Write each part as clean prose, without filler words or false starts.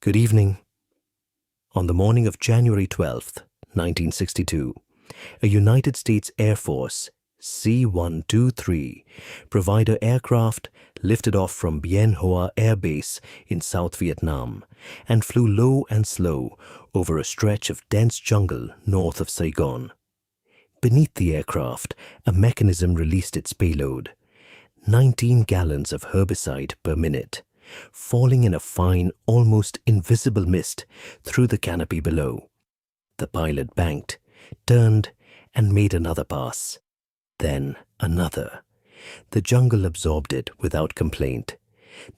Good evening. On the morning of January 12th, 1962, a United States Air Force C-123 provider aircraft lifted off from Bien Hoa Air Base in South Vietnam and flew low and slow over a stretch of dense jungle north of Saigon. Beneath the aircraft, a mechanism released its payload, 19 gallons of herbicide per minute, falling in a fine, almost invisible mist through the canopy below. The pilot banked, turned, and made another pass. Then another. The jungle absorbed it without complaint.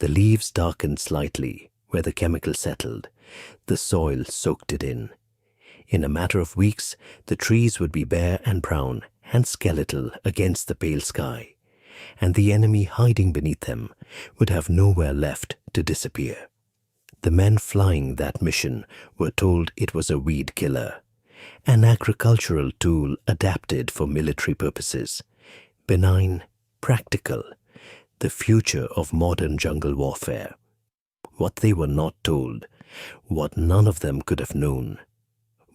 The leaves darkened slightly where the chemical settled. The soil soaked it in. In a matter of weeks, the trees would be bare and brown and skeletal against the pale sky, and the enemy hiding beneath them would have nowhere left to disappear. The men flying that mission were told it was a weed killer, an agricultural tool adapted for military purposes, benign, practical, the future of modern jungle warfare. What they were not told, what none of them could have known,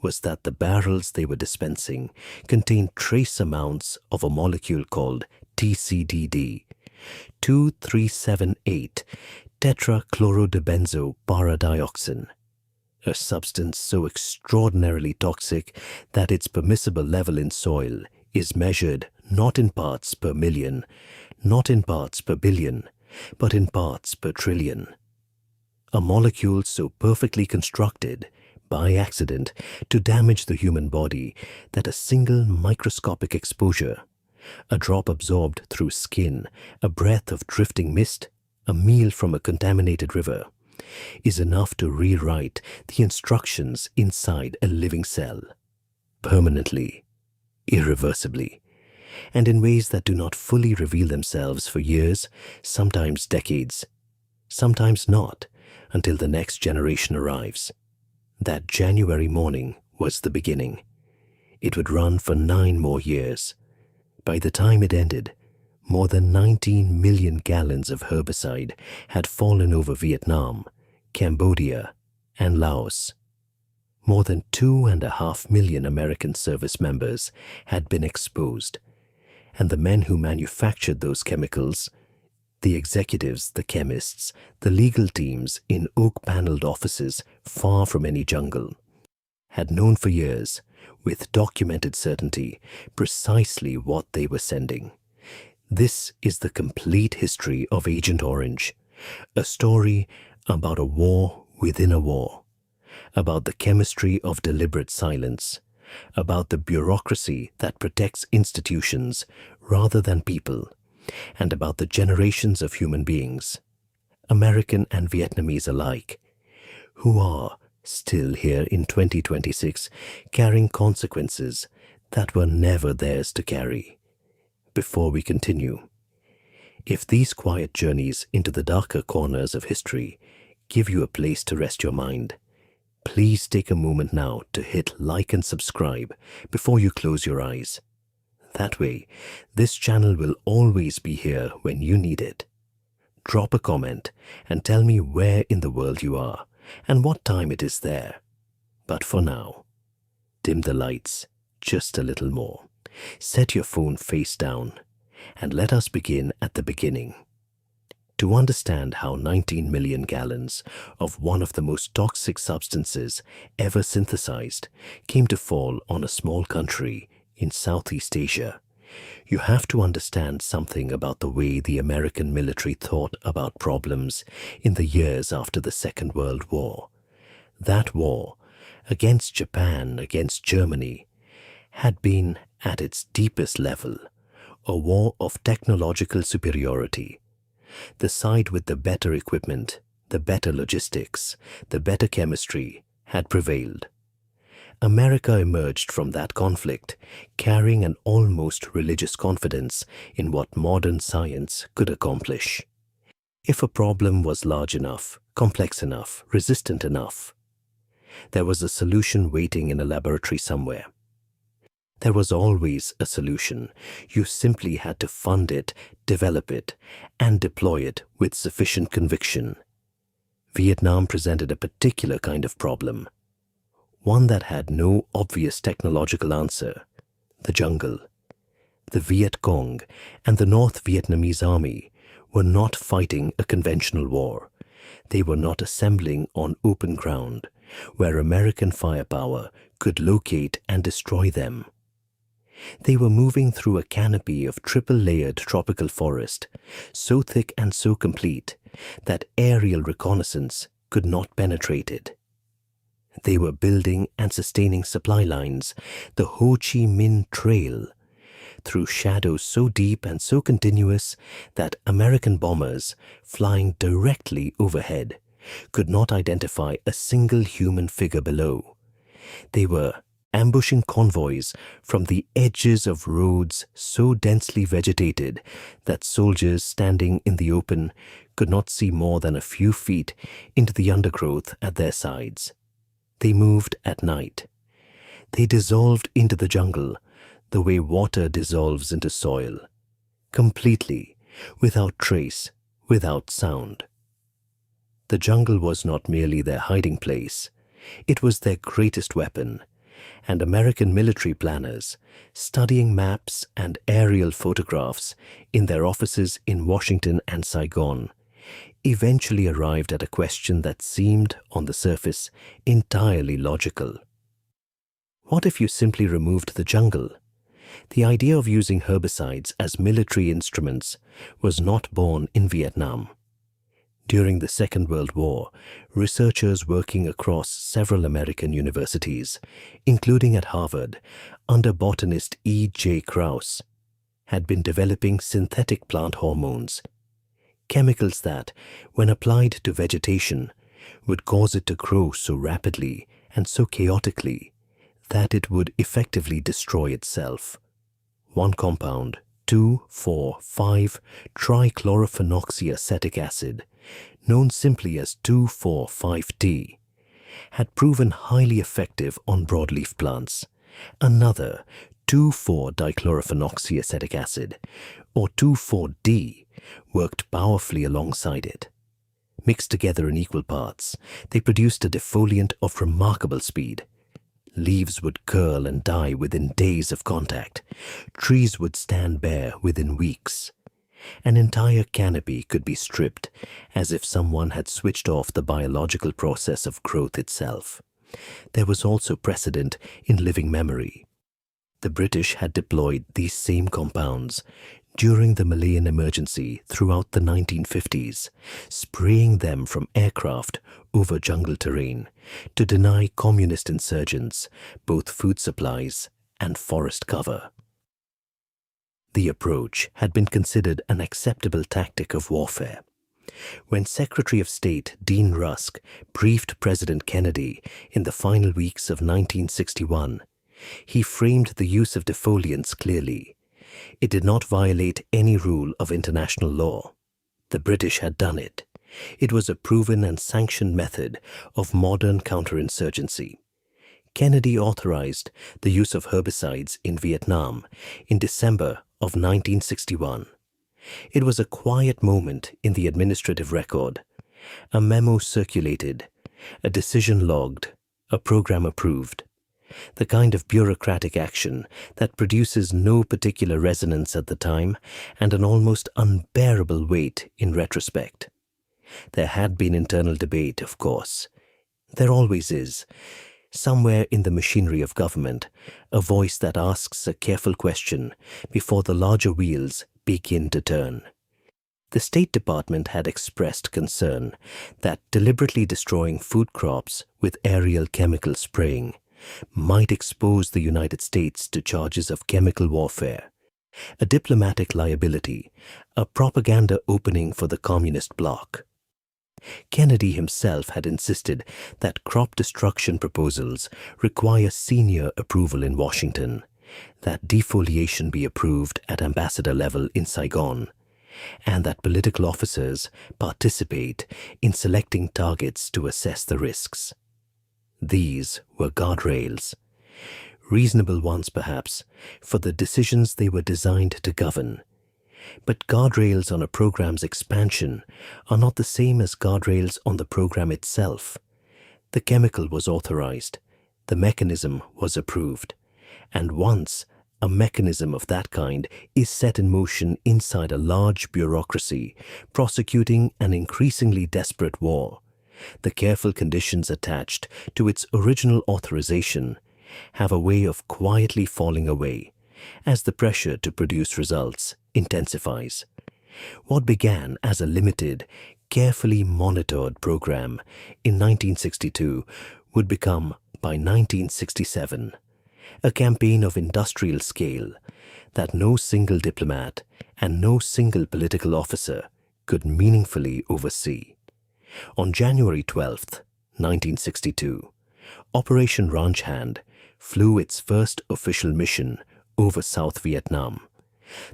was that the barrels they were dispensing contained trace amounts of a molecule called TCDD, 2378 tetrachlorodibenzo-paradioxin, a substance so extraordinarily toxic that its permissible level in soil is measured not in parts per million, not in parts per billion, but in parts per trillion. A molecule so perfectly constructed by accident to damage the human body that a single microscopic exposure, a drop absorbed through skin, a breath of drifting mist, a meal from a contaminated river, is enough to rewrite the instructions inside a living cell, permanently, irreversibly, and in ways that do not fully reveal themselves for years, sometimes decades, sometimes not, until the next generation arrives. That January morning was the beginning. It would run for 9 more years. By the time it ended, more than 19 million gallons of herbicide had fallen over Vietnam, Cambodia, and Laos. More than 2.5 million American service members had been exposed, and the men who manufactured those chemicals, the executives, the chemists, the legal teams in oak-paneled offices far from any jungle, had known for years, with documented certainty, precisely what they were sending. This is the complete history of Agent Orange, a story about a war within a war, about the chemistry of deliberate silence, about the bureaucracy that protects institutions rather than people, and about the generations of human beings, American and Vietnamese alike, who are still here in 2026 carrying consequences that were never theirs to carry. Before we continue, if these quiet journeys into the darker corners of history give you a place to rest your mind, please take a moment now to hit like and subscribe before you close your eyes. That way, this channel will always be here when you need it. Drop a comment and tell me where in the world you are and what time it is there. But for now, dim the lights just a little more. Set your phone face down and let us begin at the beginning. To understand how 19 million gallons of one of the most toxic substances ever synthesized came to fall on a small country in Southeast Asia, you have to understand something about the way the American military thought about problems in the years after the Second World War. That war, against Japan, against Germany, had been, at its deepest level, a war of technological superiority. The side with the better equipment, the better logistics, the better chemistry had prevailed. America emerged from that conflict carrying an almost religious confidence in what modern science could accomplish. If a problem was large enough, complex enough, resistant enough, there was a solution waiting in a laboratory somewhere. There was always a solution. You simply had to fund it, develop it, and deploy it with sufficient conviction. Vietnam presented a particular kind of problem, one that had no obvious technological answer: the jungle. The Viet Cong and the North Vietnamese army were not fighting a conventional war. They were not assembling on open ground where American firepower could locate and destroy them. They were moving through a canopy of triple-layered tropical forest, so thick and so complete that aerial reconnaissance could not penetrate it. They were building and sustaining supply lines, the Ho Chi Minh Trail, through shadows so deep and so continuous that American bombers flying directly overhead could not identify a single human figure below. They were ambushing convoys from the edges of roads so densely vegetated that soldiers standing in the open could not see more than a few feet into the undergrowth at their sides. They moved at night. They dissolved into the jungle the way water dissolves into soil, completely, without trace, without sound. The jungle was not merely their hiding place, it was their greatest weapon, and American military planners, studying maps and aerial photographs in their offices in Washington and Saigon, eventually arrived at a question that seemed, on the surface, entirely logical. What if you simply removed the jungle? The idea of using herbicides as military instruments was not born in Vietnam. During the Second World War, researchers working across several American universities, including at Harvard, under botanist E. J. Krauss, had been developing synthetic plant hormones, chemicals that, when applied to vegetation, would cause it to grow so rapidly and so chaotically that it would effectively destroy itself. One compound, 2,4,5-trichlorophenoxyacetic acid, known simply as 2,4,5-T, had proven highly effective on broadleaf plants. Another, 2,4-dichlorophenoxyacetic acid, or 2,4-D, worked powerfully alongside it. Mixed together in equal parts, they produced a defoliant of remarkable speed. Leaves would curl and die within days of contact. Trees would stand bare within weeks. An entire canopy could be stripped, as if someone had switched off the biological process of growth itself. There was also precedent in living memory. The British had deployed these same compounds during the Malayan emergency throughout the 1950s, spraying them from aircraft over jungle terrain to deny communist insurgents both food supplies and forest cover. The approach had been considered an acceptable tactic of warfare. When Secretary of State Dean Rusk briefed President Kennedy in the final weeks of 1961, he framed the use of defoliants clearly. It did not violate any rule of international law. The British had done it. It was a proven and sanctioned method of modern counterinsurgency. Kennedy authorized the use of herbicides in Vietnam in December of 1961. It was a quiet moment in the administrative record. A memo circulated, a decision logged, a program approved. The kind of bureaucratic action that produces no particular resonance at the time and an almost unbearable weight in retrospect. There had been internal debate, of course. There always is. Somewhere in the machinery of government, a voice that asks a careful question before the larger wheels begin to turn. The State Department had expressed concern that deliberately destroying food crops with aerial chemical spraying might expose the United States to charges of chemical warfare, a diplomatic liability, a propaganda opening for the communist bloc. Kennedy himself had insisted that crop destruction proposals require senior approval in Washington, that defoliation be approved at ambassador level in Saigon, and that political officers participate in selecting targets to assess the risks. These were guardrails, reasonable ones perhaps, for the decisions they were designed to govern, But guardrails on a program's expansion are not the same as guardrails on the program itself. The chemical was authorized, the mechanism was approved, and once a mechanism of that kind is set in motion inside a large bureaucracy prosecuting an increasingly desperate war, the careful conditions attached to its original authorization have a way of quietly falling away as the pressure to produce results intensifies. What began as a limited, carefully monitored program in 1962 would become, by 1967, a campaign of industrial scale that no single diplomat and no single political officer could meaningfully oversee. On January 12, 1962, Operation Ranch Hand flew its first official mission over South Vietnam.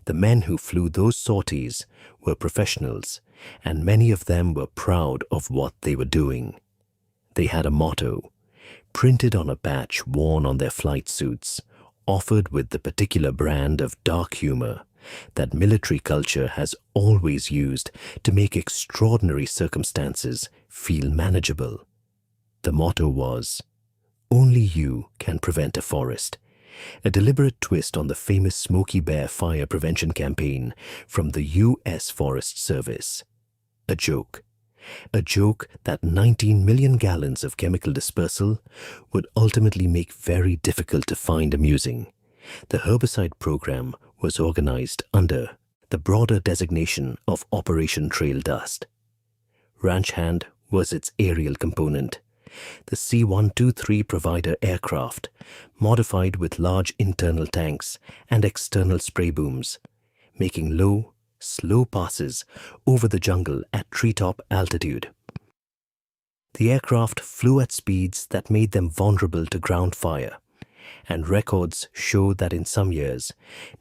The men who flew those sorties were professionals, and many of them were proud of what they were doing. They had a motto, printed on a patch worn on their flight suits, offered with the particular brand of dark humor that military culture has always used to make extraordinary circumstances feel manageable. The motto was, "Only you can prevent a forest," a deliberate twist on the famous Smokey Bear fire prevention campaign from the U.S. Forest Service. A joke that 19 million gallons of chemical dispersal would ultimately make very difficult to find amusing. The herbicide program was organized under the broader designation of Operation Trail Dust. Ranch Hand was its aerial component, the C-123 provider aircraft, modified with large internal tanks and external spray booms, making low, slow passes over the jungle at treetop altitude. The aircraft flew at speeds that made them vulnerable to ground fire, and records show that in some years,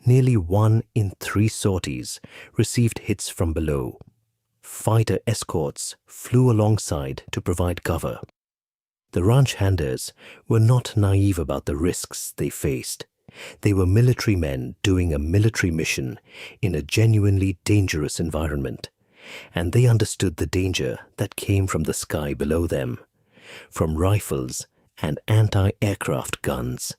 nearly 1 in 3 sorties received hits from below. Fighter escorts flew alongside to provide cover. The ranch handers were not naive about the risks they faced. They were military men doing a military mission in a genuinely dangerous environment, and they understood the danger that came from the sky below them, from rifles and anti-aircraft guns.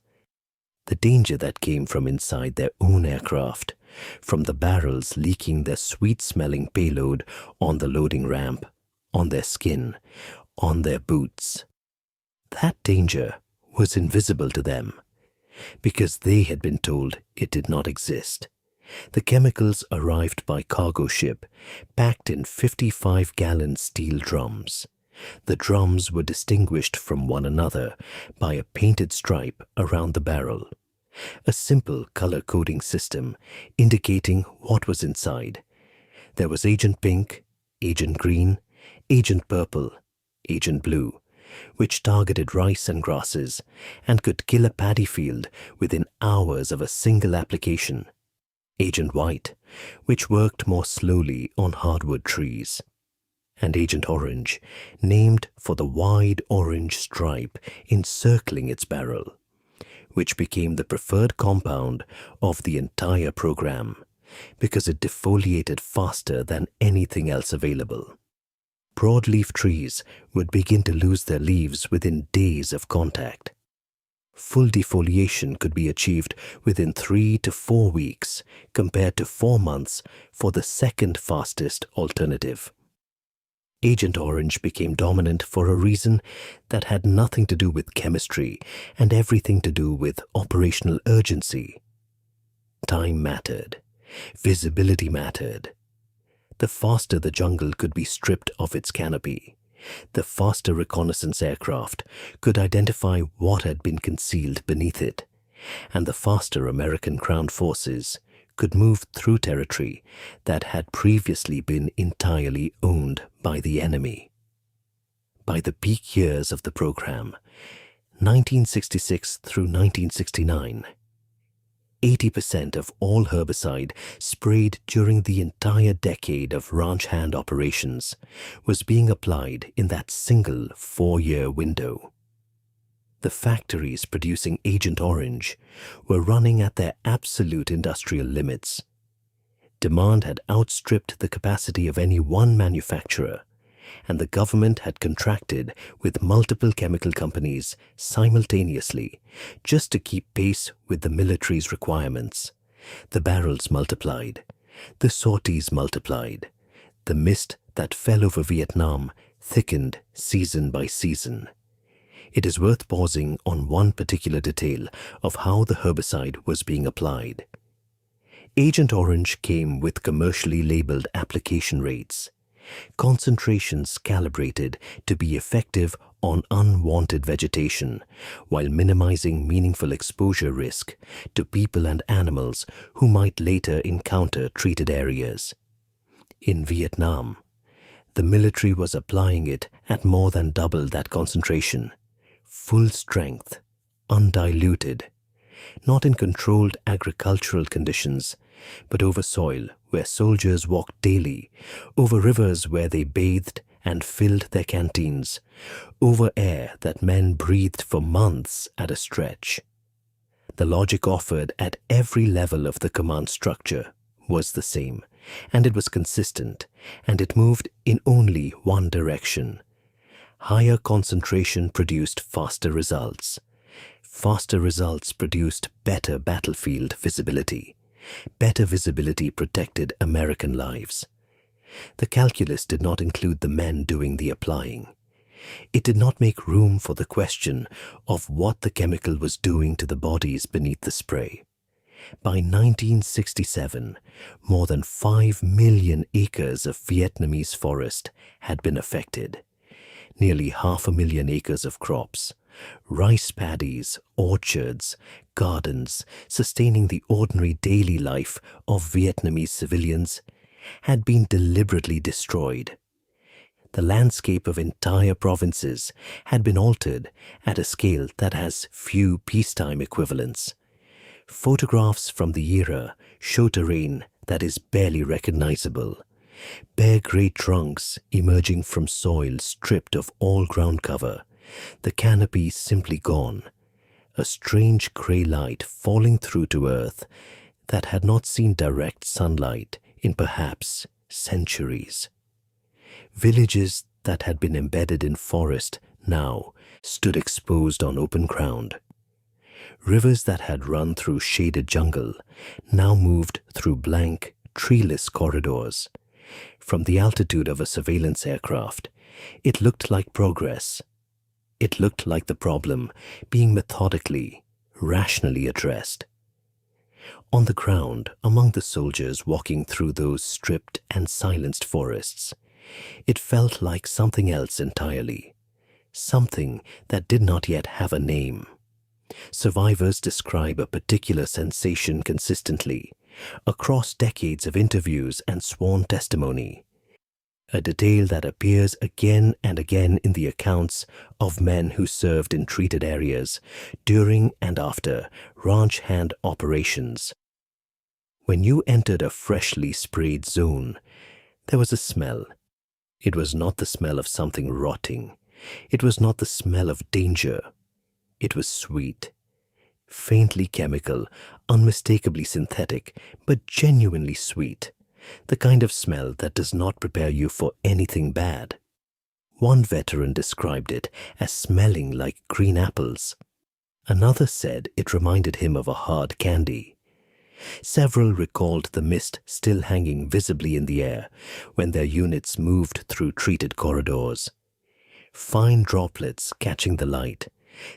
The danger that came from inside their own aircraft, from the barrels leaking their sweet-smelling payload on the loading ramp, on their skin, on their boots. That danger was invisible to them, because they had been told it did not exist. The chemicals arrived by cargo ship, packed in 55-gallon steel drums. The drums were distinguished from one another by a painted stripe around the barrel, a simple color-coding system indicating what was inside. There was Agent Pink, Agent Green, Agent Purple, Agent Blue, which targeted rice and grasses and could kill a paddy field within hours of a single application. Agent White, which worked more slowly on hardwood trees. And Agent Orange, named for the wide orange stripe encircling its barrel, which became the preferred compound of the entire program because it defoliated faster than anything else available. Broadleaf trees would begin to lose their leaves within days of contact. Full defoliation could be achieved within 3 to 4 weeks, compared to 4 months for the second fastest alternative. Agent Orange became dominant for a reason that had nothing to do with chemistry and everything to do with operational urgency. Time mattered. Visibility mattered. The faster the jungle could be stripped of its canopy, the faster reconnaissance aircraft could identify what had been concealed beneath it, and the faster American Crown forces could move through territory that had previously been entirely owned by the enemy. By the peak years of the program, 1966 through 1969, 80% of all herbicide sprayed during the entire decade of ranch hand operations was being applied in that single 4-year window. The factories producing Agent Orange were running at their absolute industrial limits. Demand had outstripped the capacity of any one manufacturer, and the government had contracted with multiple chemical companies simultaneously just to keep pace with the military's requirements. The barrels multiplied, the sorties multiplied, the mist that fell over Vietnam thickened season by season. It is worth pausing on one particular detail of how the herbicide was being applied. Agent Orange came with commercially labeled application rates, concentrations calibrated to be effective on unwanted vegetation while minimizing meaningful exposure risk to people and animals who might later encounter treated areas. In Vietnam, the military was applying it at more than double that concentration, full strength, undiluted, not in controlled agricultural conditions, but over soil where soldiers walked daily, over rivers where they bathed and filled their canteens, over air that men breathed for months at a stretch. The logic offered at every level of the command structure was the same, and it was consistent, and it moved in only one direction. Higher concentration produced faster results. Faster results produced better battlefield visibility. Better visibility protected American lives. The calculus did not include the men doing the applying. It did not make room for the question of what the chemical was doing to the bodies beneath the spray. By 1967, more than 5 million acres of Vietnamese forest had been affected. Nearly 500,000 acres of crops, rice paddies, orchards, gardens, sustaining the ordinary daily life of Vietnamese civilians, had been deliberately destroyed. The landscape of entire provinces had been altered at a scale that has few peacetime equivalents. Photographs from the era show terrain that is barely recognizable. Bare grey trunks emerging from soil stripped of all ground cover, the canopy simply gone, a strange grey light falling through to earth that had not seen direct sunlight in perhaps centuries. Villages that had been embedded in forest now stood exposed on open ground. Rivers that had run through shaded jungle now moved through blank, treeless corridors. From the altitude of a surveillance aircraft, it looked like progress. It looked like the problem being methodically, rationally addressed. On the ground, among the soldiers walking through those stripped and silenced forests, it felt like something else entirely, something that did not yet have a name. Survivors describe a particular sensation consistently, across decades of interviews and sworn testimony, a detail that appears again and again in the accounts of men who served in treated areas during and after ranch hand operations. When you entered a freshly sprayed zone, there was a smell. It was not the smell of something rotting. It was not the smell of danger. It was sweet, faintly chemical, unmistakably synthetic, but genuinely sweet, the kind of smell that does not prepare you for anything bad. One veteran described it as smelling like green apples. Another said it reminded him of a hard candy. Several recalled the mist still hanging visibly in the air when their units moved through treated corridors. Fine droplets catching the light,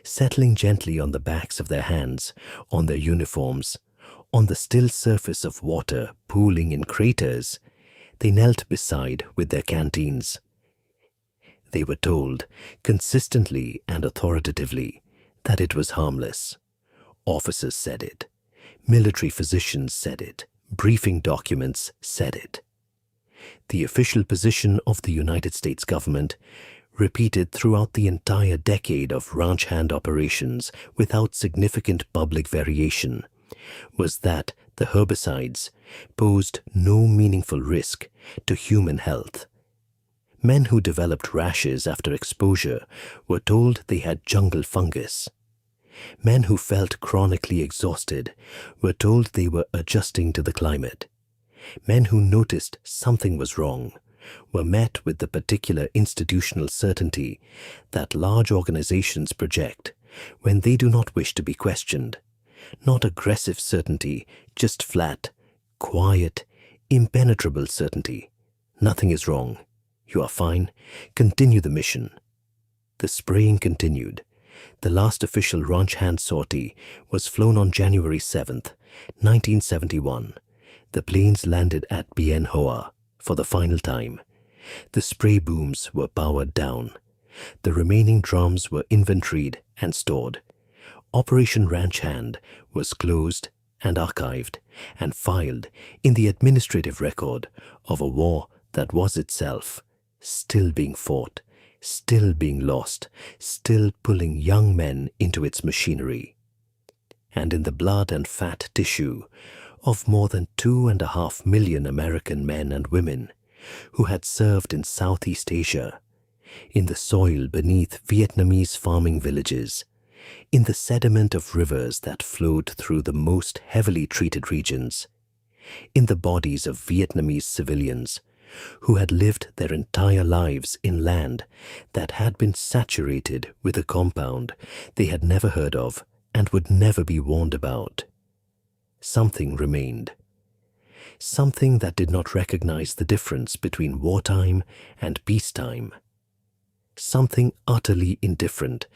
settling gently on the backs of their hands, on their uniforms, on the still surface of water pooling in craters, they knelt beside with their canteens. They were told, consistently and authoritatively, that it was harmless. Officers said it. Military physicians said it. Briefing documents said it. The official position of the United States government, repeated throughout the entire decade of ranch hand operations without significant public variation, was that the herbicides posed no meaningful risk to human health. Men who developed rashes after exposure were told they had jungle fungus. Men who felt chronically exhausted were told they were adjusting to the climate. men who noticed something was wrong, were met with the particular institutional certainty that large organizations project when they do not wish to be questioned. Not aggressive certainty, just flat, quiet, impenetrable certainty. Nothing is wrong. You are fine. Continue the mission. The spraying continued. The last official ranch hand sortie was flown on January 7th, 1971. The planes landed at Bien Hoa for the final time. The spray booms were powered down. The remaining drums were inventoried and stored. Operation Ranch Hand was closed and archived and filed in the administrative record of a war that was itself still being fought, still being lost, still pulling young men into its machinery. And in the blood and fat tissue of more than 2.5 million American men and women who had served in Southeast Asia, in the soil beneath Vietnamese farming villages, in the sediment of rivers that flowed through the most heavily treated regions, in the bodies of Vietnamese civilians who had lived their entire lives in land that had been saturated with a compound they had never heard of and would never be warned about. Something remained. Something that did not recognize the difference between wartime and peacetime. Something utterly indifferent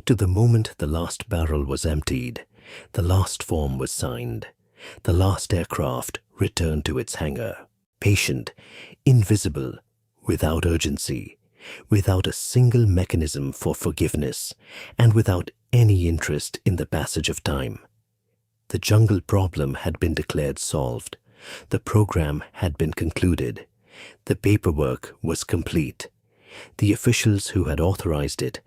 to the moment the last barrel was emptied, the last form was signed, the last aircraft returned to its hangar. Patient, invisible, without urgency, without a single mechanism for forgiveness, and without any interest in the passage of time. The jungle problem had been declared solved. The program had been concluded. The paperwork was complete. The officials who had authorized it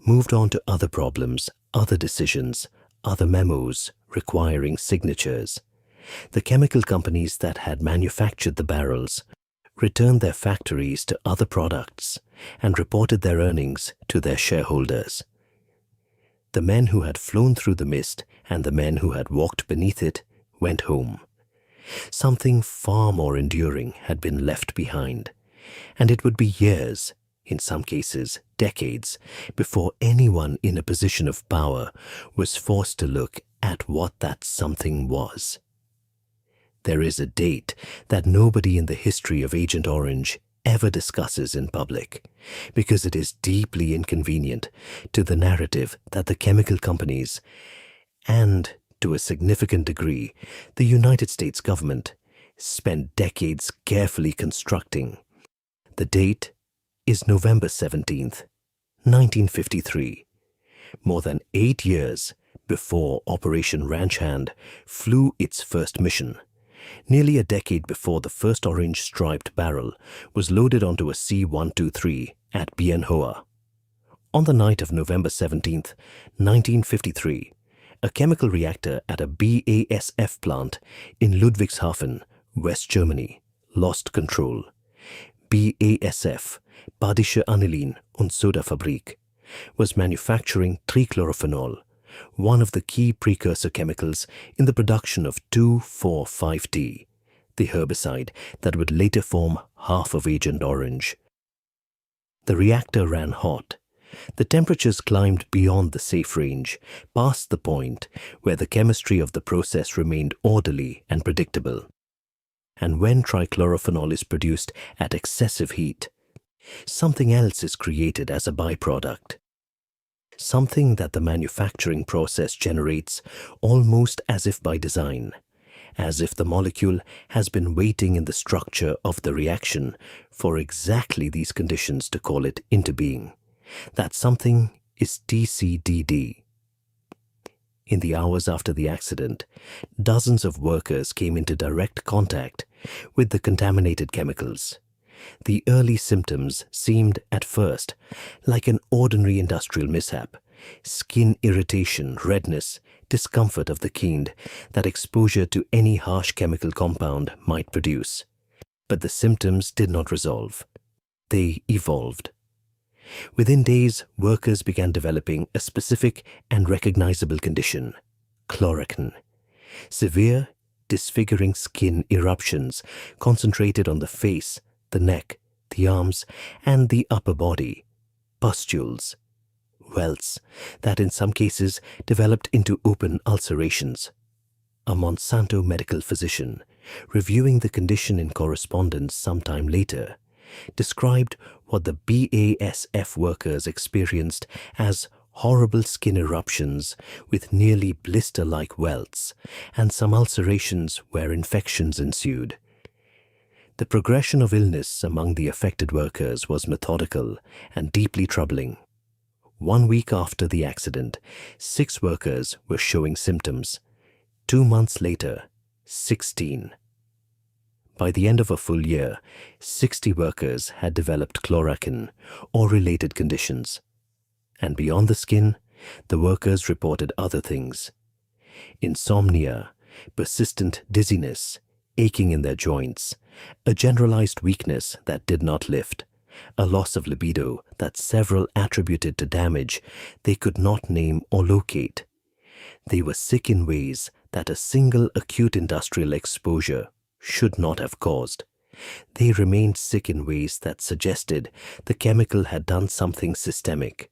moved on to other problems, other decisions, other memos requiring signatures. The chemical companies that had manufactured the barrels returned their factories to other products and reported their earnings to their shareholders. The men who had flown through the mist and the men who had walked beneath it went home. Something far more enduring had been left behind, and it would be years, in some cases decades, before anyone in a position of power was forced to look at what that something was. There is a date that nobody in the history of Agent Orange ever discusses in public, because it is deeply inconvenient to the narrative that the chemical companies, and to a significant degree, the United States government, spent decades carefully constructing. The date is November 17th, 1953, more than 8 years before Operation Ranch Hand flew its first mission. Nearly a decade before the first orange striped barrel was loaded onto a C-123 at Bien Hoa. On the night of November 17, 1953, a chemical reactor at a BASF plant in Ludwigshafen, West Germany, lost control. BASF, Badische Anilin- und Soda-Fabrik, was manufacturing trichlorophenol, one of the key precursor chemicals in the production of 2,4,5-T, the herbicide that would later form half of Agent Orange. The reactor ran hot. The temperatures climbed beyond the safe range, past the point where the chemistry of the process remained orderly and predictable. And when trichlorophenol is produced at excessive heat, something else is created as a byproduct. Something that the manufacturing process generates almost as if by design, as if the molecule has been waiting in the structure of the reaction for exactly these conditions to call it into being. That something is TCDD. In the hours after the accident, dozens of workers came into direct contact with the contaminated chemicals. The early symptoms seemed at first like an ordinary industrial mishap: skin irritation, redness, discomfort of the kind that exposure to any harsh chemical compound might produce. But the symptoms did not resolve. They evolved. Within days, workers began developing a specific and recognizable condition: chloroquine. Severe, disfiguring skin eruptions concentrated on the face, the neck, the arms, and the upper body, pustules, welts that in some cases developed into open ulcerations. A Monsanto medical physician, reviewing the condition in correspondence sometime later, described what the BASF workers experienced as horrible skin eruptions with nearly blister-like welts and some ulcerations where infections ensued. The progression of illness among the affected workers was methodical and deeply troubling. 1 week after the accident, 6 workers were showing symptoms. 2 months later, 16. By the end of a full year, 60 workers had developed chloroquine or related conditions. And beyond the skin, the workers reported other things: insomnia, persistent dizziness, aching in their joints, a generalized weakness that did not lift, a loss of libido that several attributed to damage they could not name or locate. They were sick in ways that a single acute industrial exposure should not have caused. They remained sick in ways that suggested the chemical had done something systemic,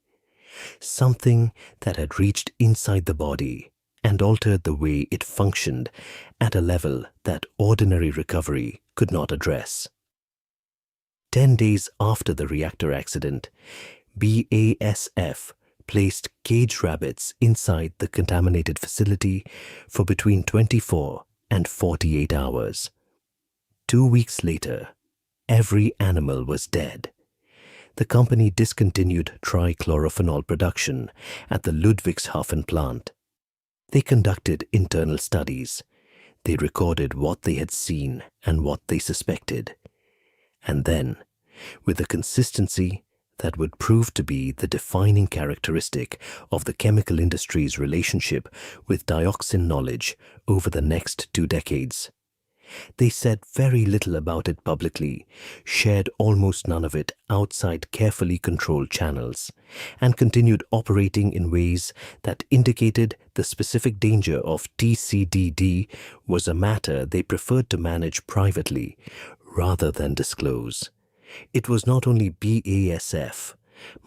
something that had reached inside the body and altered the way it functioned at a level that ordinary recovery could not address. 10 days after the reactor accident, BASF placed cage rabbits inside the contaminated facility for between 24 and 48 hours. 2 weeks later, every animal was dead. The company discontinued trichlorophenol production at the Ludwigshafen plant. They conducted internal studies. They recorded what they had seen and what they suspected. And then, with a consistency that would prove to be the defining characteristic of the chemical industry's relationship with dioxin knowledge over the next 2 decades, they said very little about it publicly, shared almost none of it outside carefully controlled channels, and continued operating in ways that indicated the specific danger of TCDD was a matter they preferred to manage privately rather than disclose. It was not only BASF.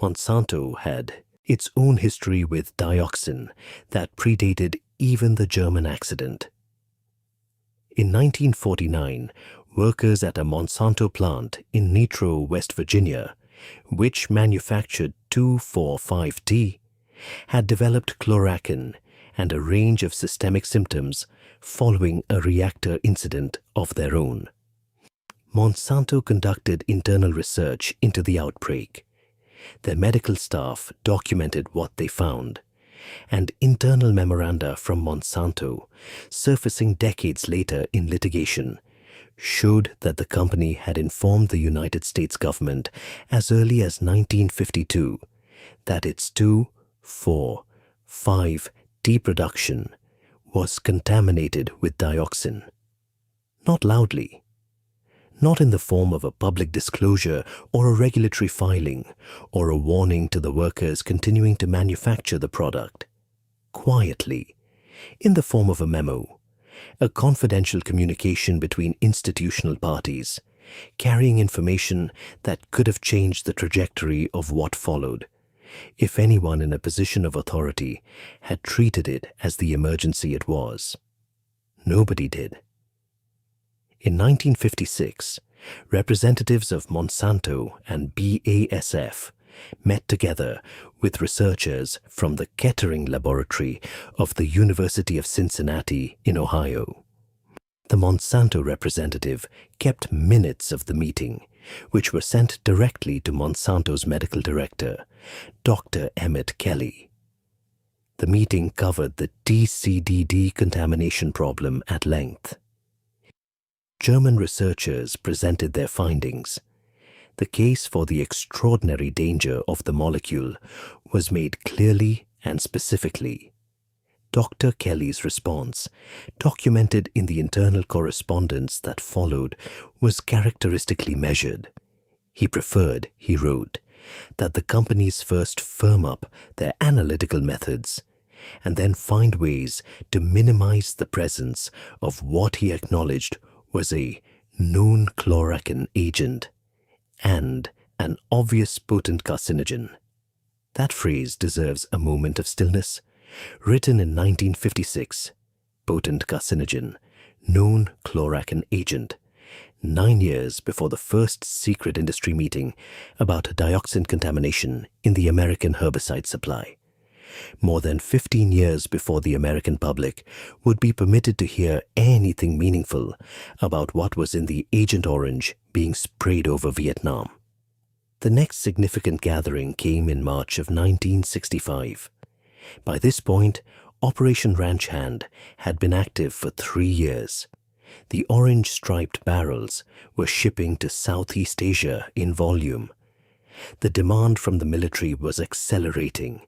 Monsanto had its own history with dioxin that predated even the German accident. In 1949, workers at a Monsanto plant in Nitro, West Virginia, which manufactured 2,4,5-T, had developed chloroquine and a range of systemic symptoms following a reactor incident of their own. Monsanto conducted internal research into the outbreak. Their medical staff documented what they found, and internal memoranda from Monsanto, surfacing decades later in litigation, showed that the company had informed the United States government as early as 1952 that its 2,4,5-T production was contaminated with dioxin. Not loudly, not in the form of a public disclosure or a regulatory filing or a warning to the workers continuing to manufacture the product. Quietly, in the form of a memo, a confidential communication between institutional parties, carrying information that could have changed the trajectory of what followed, if anyone in a position of authority had treated it as the emergency it was. Nobody did. In 1956, representatives of Monsanto and BASF met together with researchers from the Kettering Laboratory of the University of Cincinnati in Ohio. The Monsanto representative kept minutes of the meeting, which were sent directly to Monsanto's medical director, Dr. Emmett Kelly. The meeting covered the TCDD contamination problem at length. German researchers presented their findings. The case for the extraordinary danger of the molecule was made clearly and specifically. Dr. Kelly's response, documented in the internal correspondence that followed, was characteristically measured. He preferred, he wrote, that the companies first firm up their analytical methods and then find ways to minimize the presence of what he acknowledged was a known chloracin agent and an obvious potent carcinogen. That phrase deserves a moment of stillness. Written in 1956, potent carcinogen, known chloracin agent, 9 years before the first secret industry meeting about dioxin contamination in the American herbicide supply. More than 15 years before the American public would be permitted to hear anything meaningful about what was in the Agent Orange being sprayed over Vietnam. The next significant gathering came in March of 1965. By this point, Operation Ranch Hand had been active for 3 years. The orange-striped barrels were shipping to Southeast Asia in volume. The demand from the military was accelerating.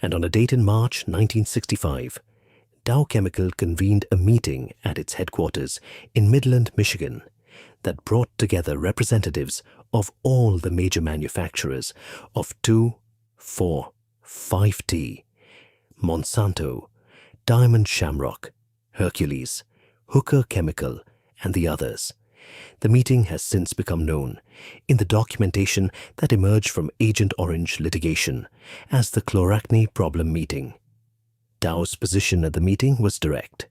And on a date in March 1965, Dow Chemical convened a meeting at its headquarters in Midland, Michigan, that brought together representatives of all the major manufacturers of 2,4,5-T, Monsanto, Diamond Shamrock, Hercules, Hooker Chemical, and the others. The meeting has since become known, in the documentation that emerged from Agent Orange litigation, as the Chloracne Problem Meeting. Dow's position at the meeting was direct.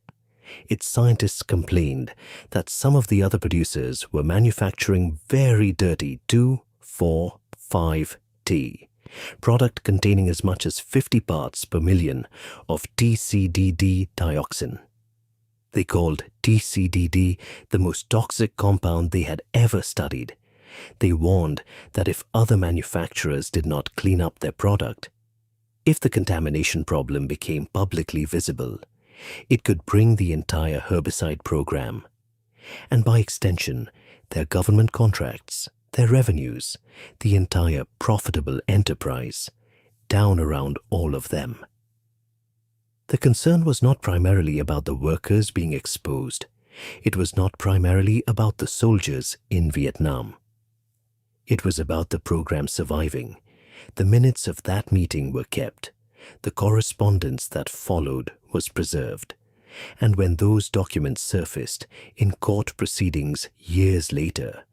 Its scientists complained that some of the other producers were manufacturing very dirty 2,4,5-T, product containing as much as 50 parts per million of TCDD dioxin. They called TCDD the most toxic compound they had ever studied. They warned that if other manufacturers did not clean up their product, if the contamination problem became publicly visible, it could bring the entire herbicide program, and by extension, their government contracts, their revenues, the entire profitable enterprise, down around all of them. The concern was not primarily about the workers being exposed. It was not primarily about the soldiers in Vietnam. It was about the program surviving. The minutes of that meeting were kept. The correspondence that followed was preserved. And when those documents surfaced in court proceedings years later,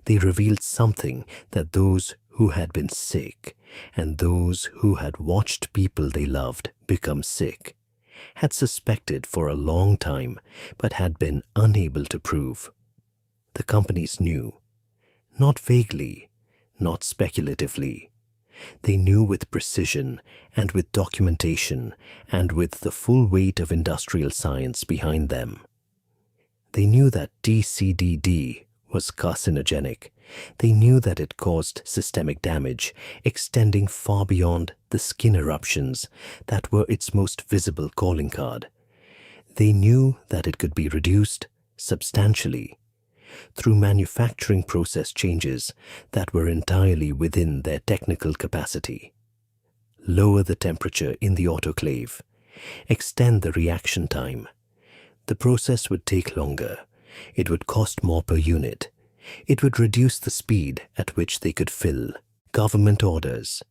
they revealed something that those who had been sick and those who had watched people they loved become sick had suspected for a long time but had been unable to prove. The companies knew, not vaguely, not speculatively. They knew with precision and with documentation and with the full weight of industrial science behind them. They knew that TCDD was carcinogenic. They knew that it caused systemic damage, extending far beyond the skin eruptions that were its most visible calling card. They knew that it could be reduced substantially through manufacturing process changes that were entirely within their technical capacity. Lower the temperature in the autoclave, extend the reaction time. The process would take longer. It would cost more per unit. It would reduce the speed at which they could fill government orders.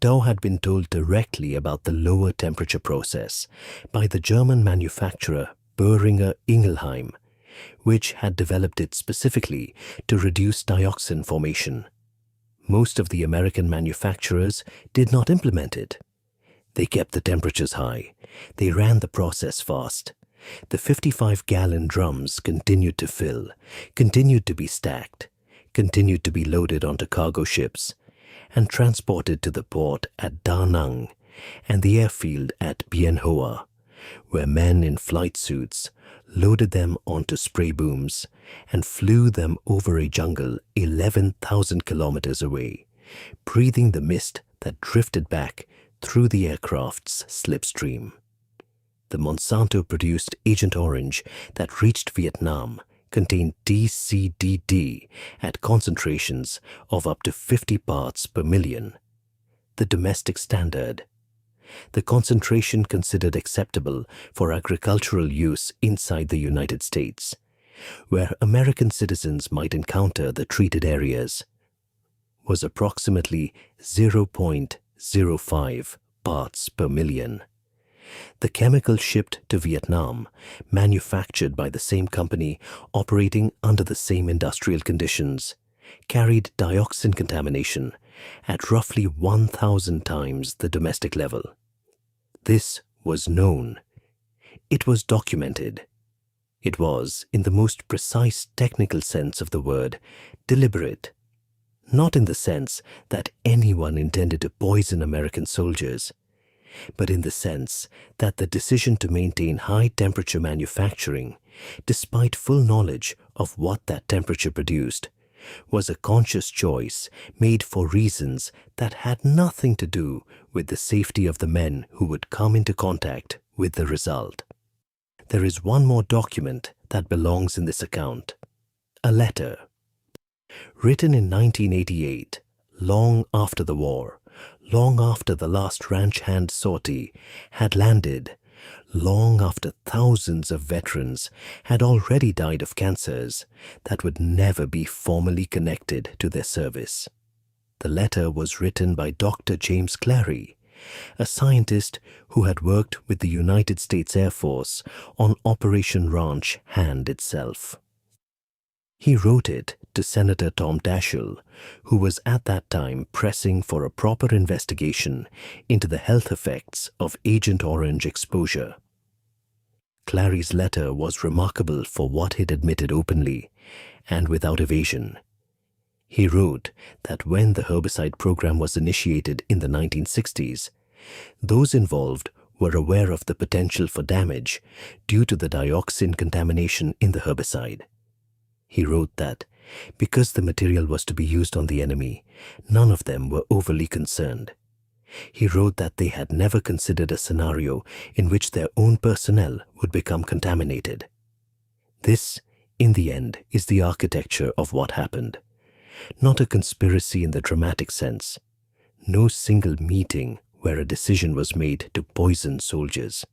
Dow had been told directly about the lower temperature process by the German manufacturer Boehringer Ingelheim, which had developed it specifically to reduce dioxin formation. Most of the American manufacturers did not implement it. They kept the temperatures high. They ran the process fast. The 55-gallon drums continued to fill, continued to be stacked, continued to be loaded onto cargo ships, and transported to the port at Da Nang and the airfield at Bien Hoa, where men in flight suits loaded them onto spray booms and flew them over a jungle 11,000 kilometers away, breathing the mist that drifted back through the aircraft's slipstream. The Monsanto-produced Agent Orange that reached Vietnam contained TCDD at concentrations of up to 50 parts per million, the domestic standard. The concentration considered acceptable for agricultural use inside the United States, where American citizens might encounter the treated areas, was approximately 0.05 parts per million. The chemical shipped to Vietnam, manufactured by the same company operating under the same industrial conditions, carried dioxin contamination at roughly 1,000 times the domestic level. This was known. It was documented. It was, in the most precise technical sense of the word, deliberate. Not in the sense that anyone intended to poison American soldiers, but in the sense that the decision to maintain high-temperature manufacturing, despite full knowledge of what that temperature produced, was a conscious choice made for reasons that had nothing to do with the safety of the men who would come into contact with the result. There is one more document that belongs in this account, a letter. Written in 1988, long after the war, long after the last ranch hand sortie had landed, long after thousands of veterans had already died of cancers that would never be formally connected to their service. The letter was written by Dr. James Clary, a scientist who had worked with the United States Air Force on Operation Ranch Hand itself. He wrote it to Senator Tom Daschle, who was at that time pressing for a proper investigation into the health effects of Agent Orange exposure. Clary's letter was remarkable for what he'd admitted openly and without evasion. He wrote that when the herbicide program was initiated in the 1960s, those involved were aware of the potential for damage due to the dioxin contamination in the herbicide. He wrote that, because the material was to be used on the enemy, none of them were overly concerned. He wrote that they had never considered a scenario in which their own personnel would become contaminated. This, in the end, is the architecture of what happened. Not a conspiracy in the dramatic sense. No single meeting where a decision was made to poison soldiers,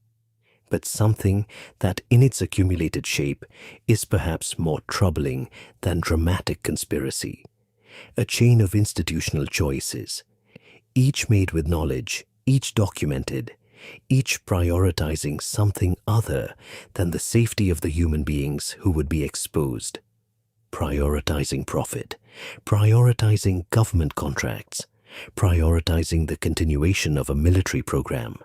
but something that in its accumulated shape is perhaps more troubling than dramatic conspiracy. A chain of institutional choices, each made with knowledge, each documented, each prioritizing something other than the safety of the human beings who would be exposed. Prioritizing profit, prioritizing government contracts, prioritizing the continuation of a military program,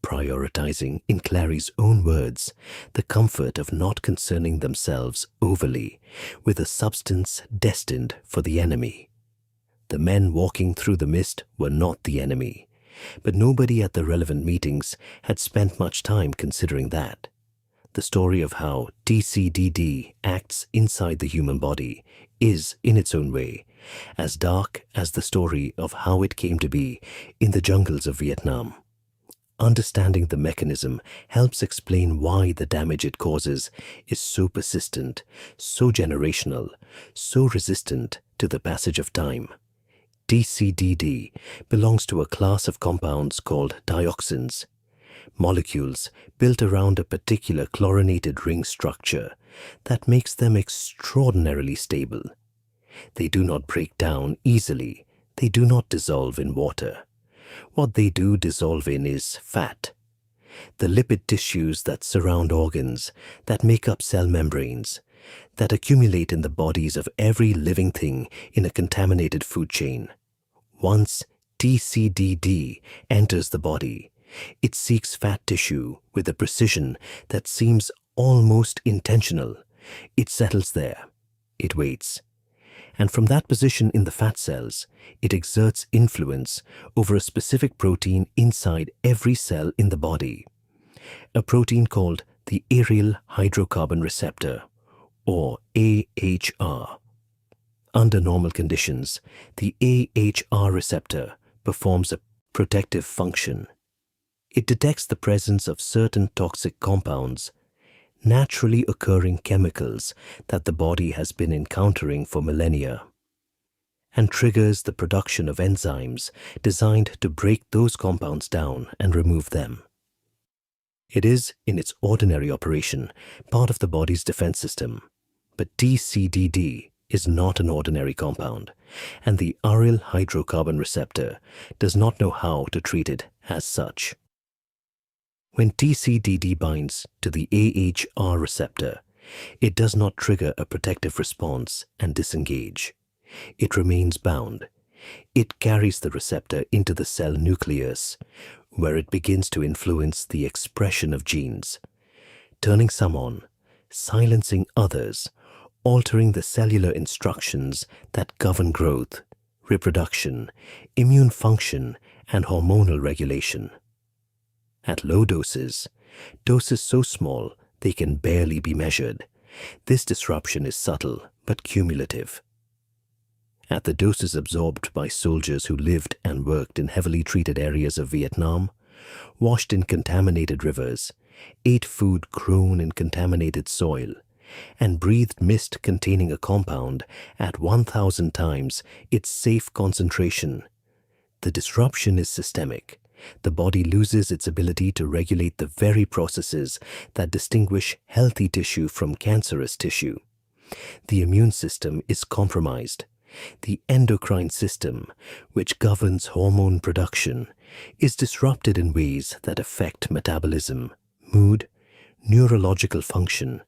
prioritizing, in Clary's own words, the comfort of not concerning themselves overly with a substance destined for the enemy. The men walking through the mist were not the enemy, but nobody at the relevant meetings had spent much time considering that. The story of how TCDD acts inside the human body is, in its own way, as dark as the story of how it came to be in the jungles of Vietnam. Understanding the mechanism helps explain why the damage it causes is so persistent, so generational, so resistant to the passage of time. TCDD belongs to a class of compounds called dioxins, molecules built around a particular chlorinated ring structure that makes them extraordinarily stable. They do not break down easily. They do not dissolve in water. What they do dissolve in is fat. The lipid tissues that surround organs, that make up cell membranes, that accumulate in the bodies of every living thing in a contaminated food chain. Once TCDD enters the body, it seeks fat tissue with a precision that seems almost intentional. It settles there. It waits. And from that position in the fat cells, it exerts influence over a specific protein inside every cell in the body. A protein called the aryl hydrocarbon receptor, or AHR. Under normal conditions, the AHR receptor performs a protective function. It detects the presence of certain toxic compounds, naturally occurring chemicals that the body has been encountering for millennia, and triggers the production of enzymes designed to break those compounds down and remove them. It is, in its ordinary operation, part of the body's defense system, but TCDD is not an ordinary compound, and the aryl hydrocarbon receptor does not know how to treat it as such. When TCDD binds to the AHR receptor, it does not trigger a protective response and disengage. It remains bound. It carries the receptor into the cell nucleus, where it begins to influence the expression of genes, turning some on, silencing others, altering the cellular instructions that govern growth, reproduction, immune function, and hormonal regulation. At low doses so small they can barely be measured, this disruption is subtle but cumulative. At the doses absorbed by soldiers who lived and worked in heavily treated areas of Vietnam, washed in contaminated rivers, ate food grown in contaminated soil, and breathed mist containing a compound at 1,000 times its safe concentration, the disruption is systemic. The body loses its ability to regulate the very processes that distinguish healthy tissue from cancerous tissue. The immune system is compromised. The endocrine system, which governs hormone production, is disrupted in ways that affect metabolism, mood, neurological function,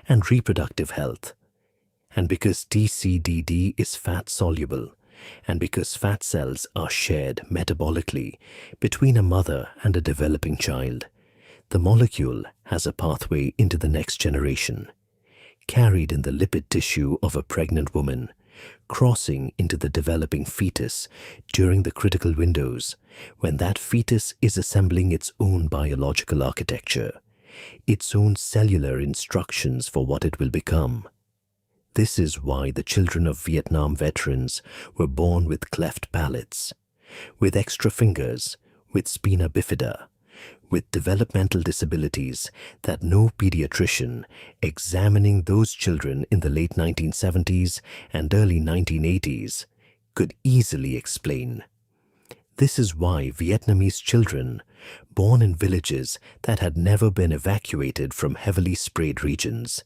and reproductive health. And because TCDD is fat-soluble, and because fat cells are shared metabolically between a mother and a developing child, the molecule has a pathway into the next generation, carried in the lipid tissue of a pregnant woman, crossing into the developing fetus during the critical windows when that fetus is assembling its own biological architecture, its own cellular instructions for what it will become. This is why the children of Vietnam veterans were born with cleft palates, with extra fingers, with spina bifida, with developmental disabilities that no pediatrician examining those children in the late 1970s and early 1980s could easily explain. This is why Vietnamese children, born in villages that had never been evacuated from heavily sprayed regions,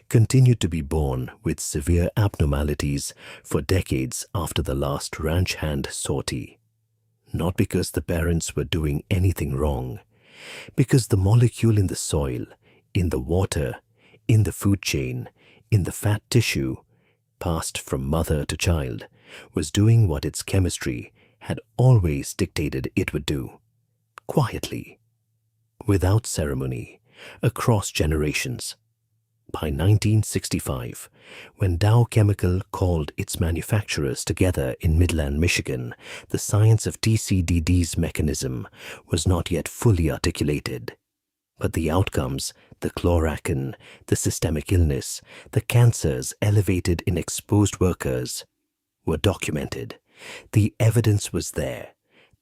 continued to be born with severe abnormalities for decades after the last ranch hand sortie. Not because the parents were doing anything wrong, because the molecule in the soil, in the water, in the food chain, in the fat tissue, passed from mother to child, was doing what its chemistry had always dictated it would do, quietly, without ceremony, across generations. By 1965, when Dow Chemical called its manufacturers together in Midland, Michigan, the science of TCDD's mechanism was not yet fully articulated. But the outcomes, the chloracin, the systemic illness, the cancers elevated in exposed workers, were documented. The evidence was there.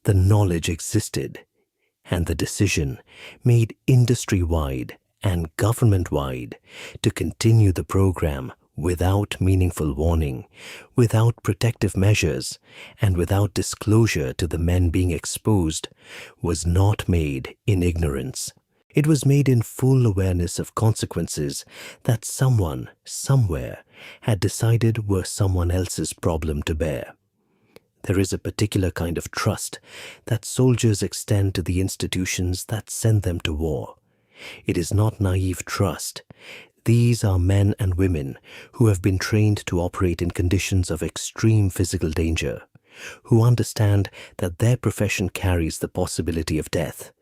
The knowledge existed. And the decision, made industry-wide and government-wide, to continue the program without meaningful warning, without protective measures, and without disclosure to the men being exposed, was not made in ignorance. It was made in full awareness of consequences that someone, somewhere, had decided were someone else's problem to bear. There is a particular kind of trust that soldiers extend to the institutions that send them to war. It is not naive trust. These are men and women who have been trained to operate in conditions of extreme physical danger, who understand that their profession carries the possibility of death,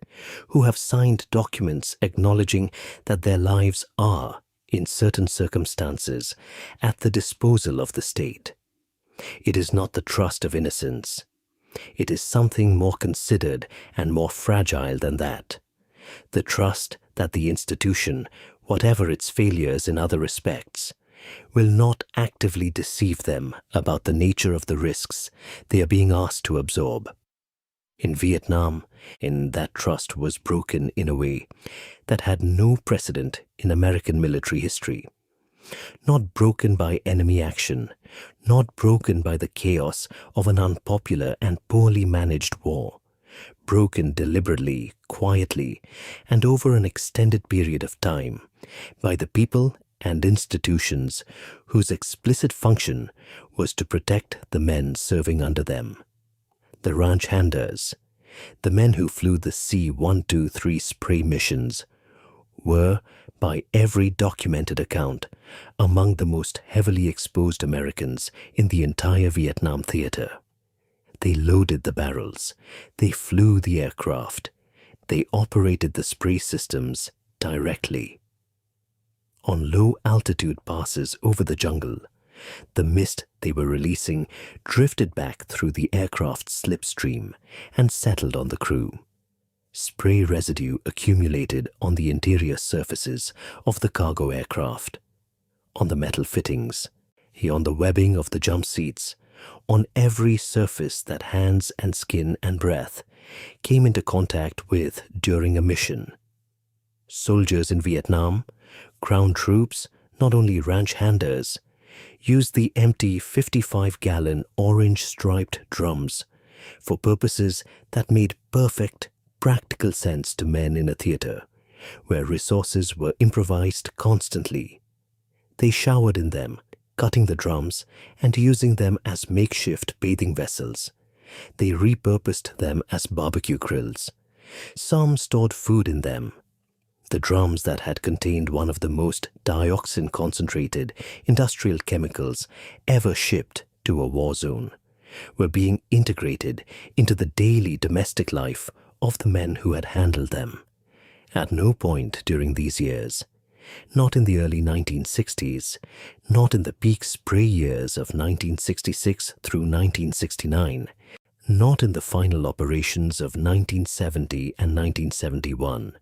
who have signed documents acknowledging that their lives are, in certain circumstances, at the disposal of the state. It is not the trust of innocence. It is something more considered and more fragile than that. The trust that the institution, whatever its failures in other respects, will not actively deceive them about the nature of the risks they are being asked to absorb. In Vietnam, that trust was broken in a way that had no precedent in American military history. Not broken by enemy action, not broken by the chaos of an unpopular and poorly managed war, broken deliberately, quietly, and over an extended period of time by the people and institutions whose explicit function was to protect the men serving under them. The ranch handers, The men who flew the C-123 spray missions were, by every documented account, among the most heavily exposed Americans in the entire Vietnam theater. They loaded the barrels, they flew the aircraft, they operated the spray systems directly. On low-altitude passes over the jungle, the mist they were releasing drifted back through the aircraft's slipstream and settled on the crew. Spray residue accumulated on the interior surfaces of the cargo aircraft, on the metal fittings, on the webbing of the jump seats, on every surface that hands and skin and breath came into contact with during a mission. Soldiers in Vietnam, ground troops, not only ranch handers, used the empty 55-gallon orange-striped drums for purposes that made perfect, practical sense to men in a theater where resources were improvised constantly. They showered in them, cutting the drums and using them as makeshift bathing vessels. They repurposed them as barbecue grills. Some stored food in them. The drums that had contained one of the most dioxin-concentrated industrial chemicals ever shipped to a war zone were being integrated into the daily domestic life of the men who had handled them. At no point during these years, not in the early 1960s, not in the peak spray years of 1966 through 1969, not in the final operations of 1970 and 1971,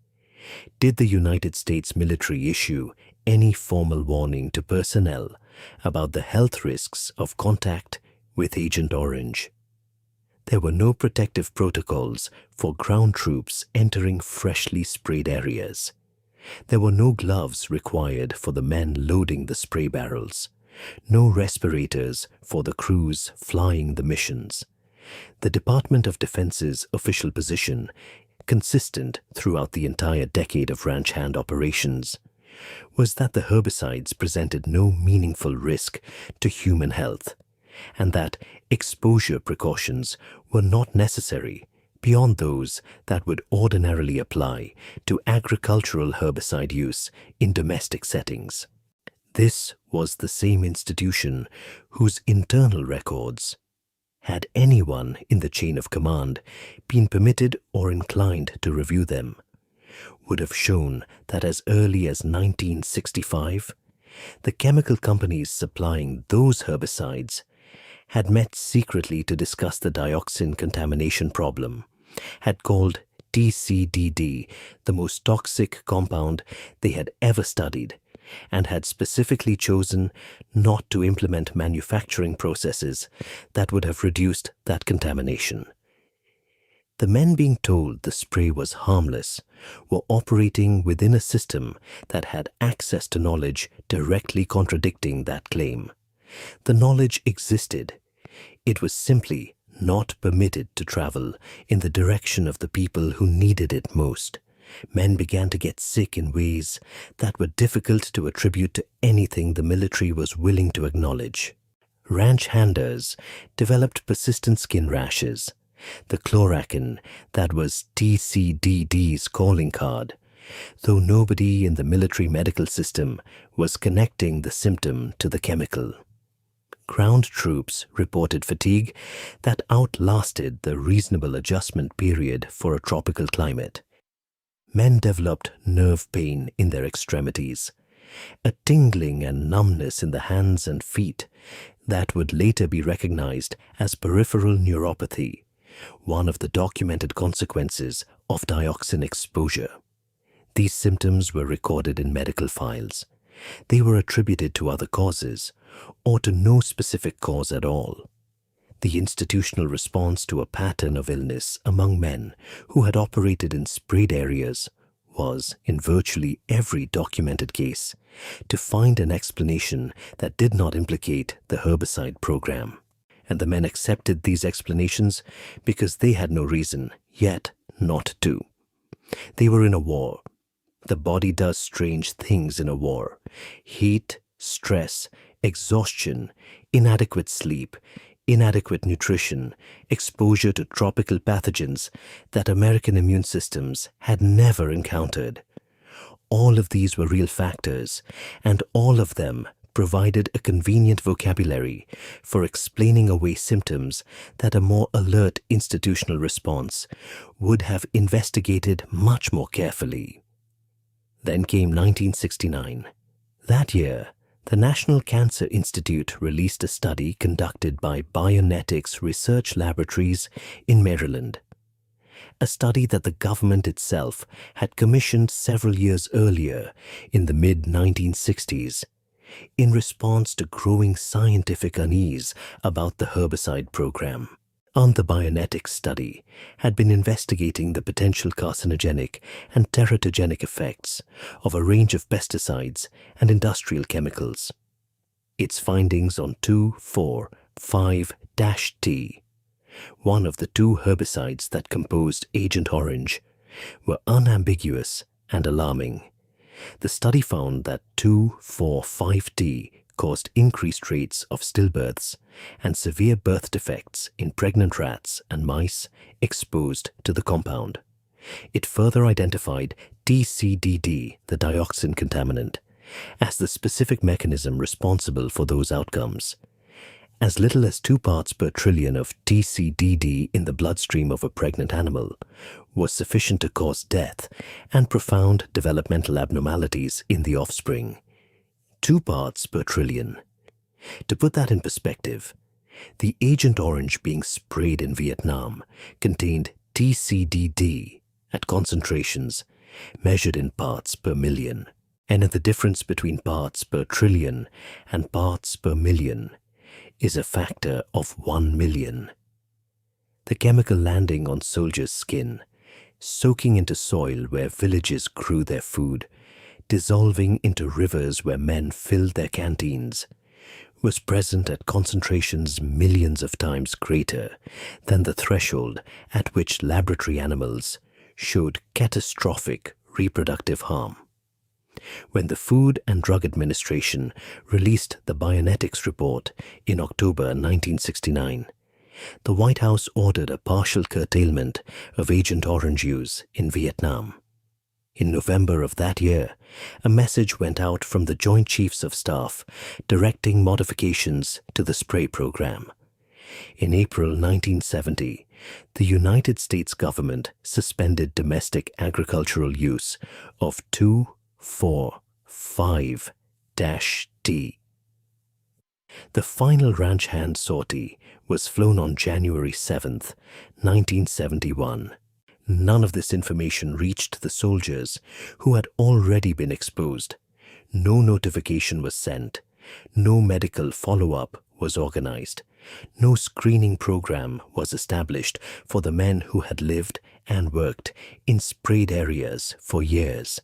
did the United States military issue any formal warning to personnel about the health risks of contact with Agent Orange. There were no protective protocols for ground troops entering freshly sprayed areas. There were no gloves required for the men loading the spray barrels, no respirators for the crews flying the missions. The Department of Defense's official position, consistent throughout the entire decade of ranch hand operations, was that the herbicides presented no meaningful risk to human health, and that exposure precautions were not necessary beyond those that would ordinarily apply to agricultural herbicide use in domestic settings. This was the same institution whose internal records, had anyone in the chain of command been permitted or inclined to review them, would have shown that as early as 1965, the chemical companies supplying those herbicides had met secretly to discuss the dioxin contamination problem, had called TCDD the most toxic compound they had ever studied, and had specifically chosen not to implement manufacturing processes that would have reduced that contamination. The men being told the spray was harmless were operating within a system that had access to knowledge directly contradicting that claim. The knowledge existed. It was simply not permitted to travel in the direction of the people who needed it most. Men began to get sick in ways that were difficult to attribute to anything the military was willing to acknowledge. Ranch handers developed persistent skin rashes. The chloracin that was TCDD's calling card, though nobody in the military medical system was connecting the symptom to the chemical. Ground troops reported fatigue that outlasted the reasonable adjustment period for a tropical climate. Men developed nerve pain in their extremities, a tingling and numbness in the hands and feet that would later be recognized as peripheral neuropathy, one of the documented consequences of dioxin exposure. These symptoms were recorded in medical files. They were attributed to other causes, or to no specific cause at all. The institutional response to a pattern of illness among men who had operated in sprayed areas was, in virtually every documented case, to find an explanation that did not implicate the herbicide program. And the men accepted these explanations because they had no reason yet not to. They were in a war. The body does strange things in a war. Heat, stress, exhaustion, inadequate sleep, inadequate nutrition, exposure to tropical pathogens that American immune systems had never encountered. All of these were real factors, and all of them provided a convenient vocabulary for explaining away symptoms that a more alert institutional response would have investigated much more carefully. Then came 1969. That year, the National Cancer Institute released a study conducted by Bionetics research laboratories in Maryland. A study that the government itself had commissioned several years earlier in the mid-1960s in response to growing scientific unease about the herbicide program. And the Bionetics study had been investigating the potential carcinogenic and teratogenic effects of a range of pesticides and industrial chemicals. Its findings on 2,4,5-T, one of the two herbicides that composed Agent Orange, were unambiguous and alarming. The study found that 2,4,5-T caused increased rates of stillbirths and severe birth defects in pregnant rats and mice exposed to the compound. It further identified TCDD, the dioxin contaminant, as the specific mechanism responsible for those outcomes. As little as 2 parts per trillion of TCDD in the bloodstream of a pregnant animal was sufficient to cause death and profound developmental abnormalities in the offspring. 2 parts per trillion. To put that in perspective, the Agent Orange being sprayed in Vietnam contained TCDD at concentrations measured in parts per million. And the difference between parts per trillion and parts per million is a factor of 1 million. The chemical landing on soldiers' skin, soaking into soil where villages grew their food, dissolving into rivers where men filled their canteens, was present at concentrations millions of times greater than the threshold at which laboratory animals showed catastrophic reproductive harm. When the Food and Drug Administration released the Bionetics report in October 1969, the White House ordered a partial curtailment of Agent Orange use in Vietnam. In November of that year, a message went out from the Joint Chiefs of Staff directing modifications to the spray program. In April 1970, the United States government suspended domestic agricultural use of 2,4,5-T. The final ranch hand sortie was flown on January 7, 1971. None of this information reached the soldiers who had already been exposed. No notification was sent. No medical follow-up was organized. No screening program was established for the men who had lived and worked in sprayed areas for years.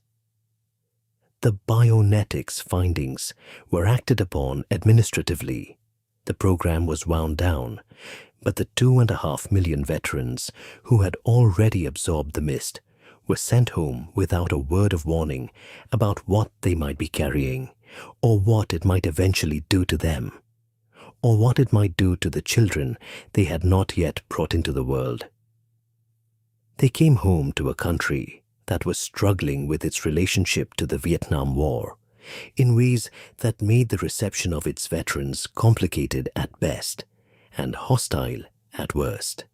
The Bionetics findings were acted upon administratively. The program was wound down, but the 2.5 million veterans who had already absorbed the mist were sent home without a word of warning about what they might be carrying, or what it might eventually do to them, or what it might do to the children they had not yet brought into the world. They came home to a country that was struggling with its relationship to the Vietnam War in ways that made the reception of its veterans complicated at best and hostile at worst.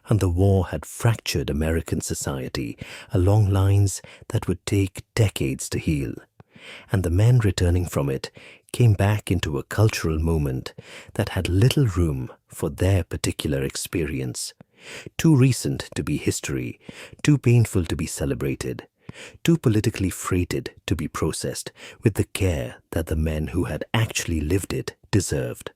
And the war had fractured American society along lines that would take decades to heal. And the men returning from it came back into a cultural moment that had little room for their particular experience. Too recent to be history, too painful to be celebrated, too politically freighted to be processed with the care that the men who had actually lived it deserved.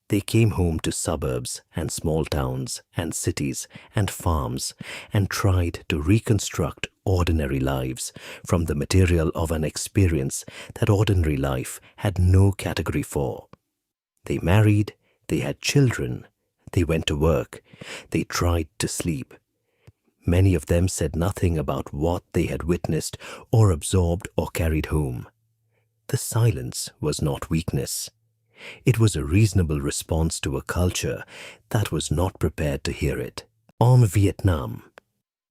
They came home to suburbs and small towns and cities and farms and tried to reconstruct ordinary lives from the material of an experience that ordinary life had no category for. They married, they had children, they went to work, they tried to sleep. Many of them said nothing about what they had witnessed or absorbed or carried home. The silence was not weakness. It was a reasonable response to a culture that was not prepared to hear it. On Vietnam,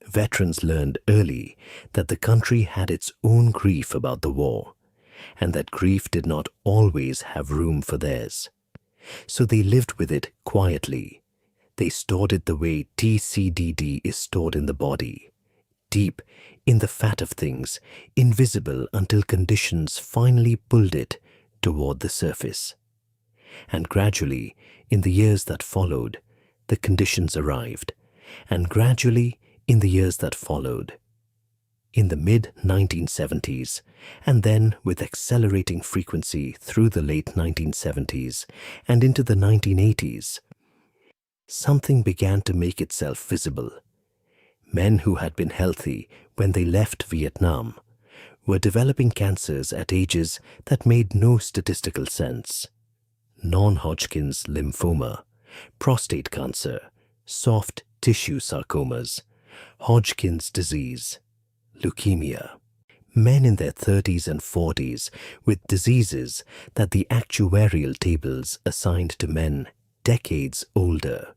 veterans learned early that the country had its own grief about the war, and that grief did not always have room for theirs. So they lived with it quietly. They stored it the way TCDD is stored in the body, deep in the fat of things, invisible until conditions finally pulled it toward the surface. And gradually, in the years that followed, the conditions arrived, and gradually, in the years that followed, in the mid-1970s, and then with accelerating frequency through the late 1970s and into the 1980s, something began to make itself visible. Men who had been healthy when they left Vietnam were developing cancers at ages that made no statistical sense. Non-Hodgkin's lymphoma, prostate cancer, soft tissue sarcomas, Hodgkin's disease, leukemia. Men in their 30s and 40s with diseases that the actuarial tables assigned to men decades older.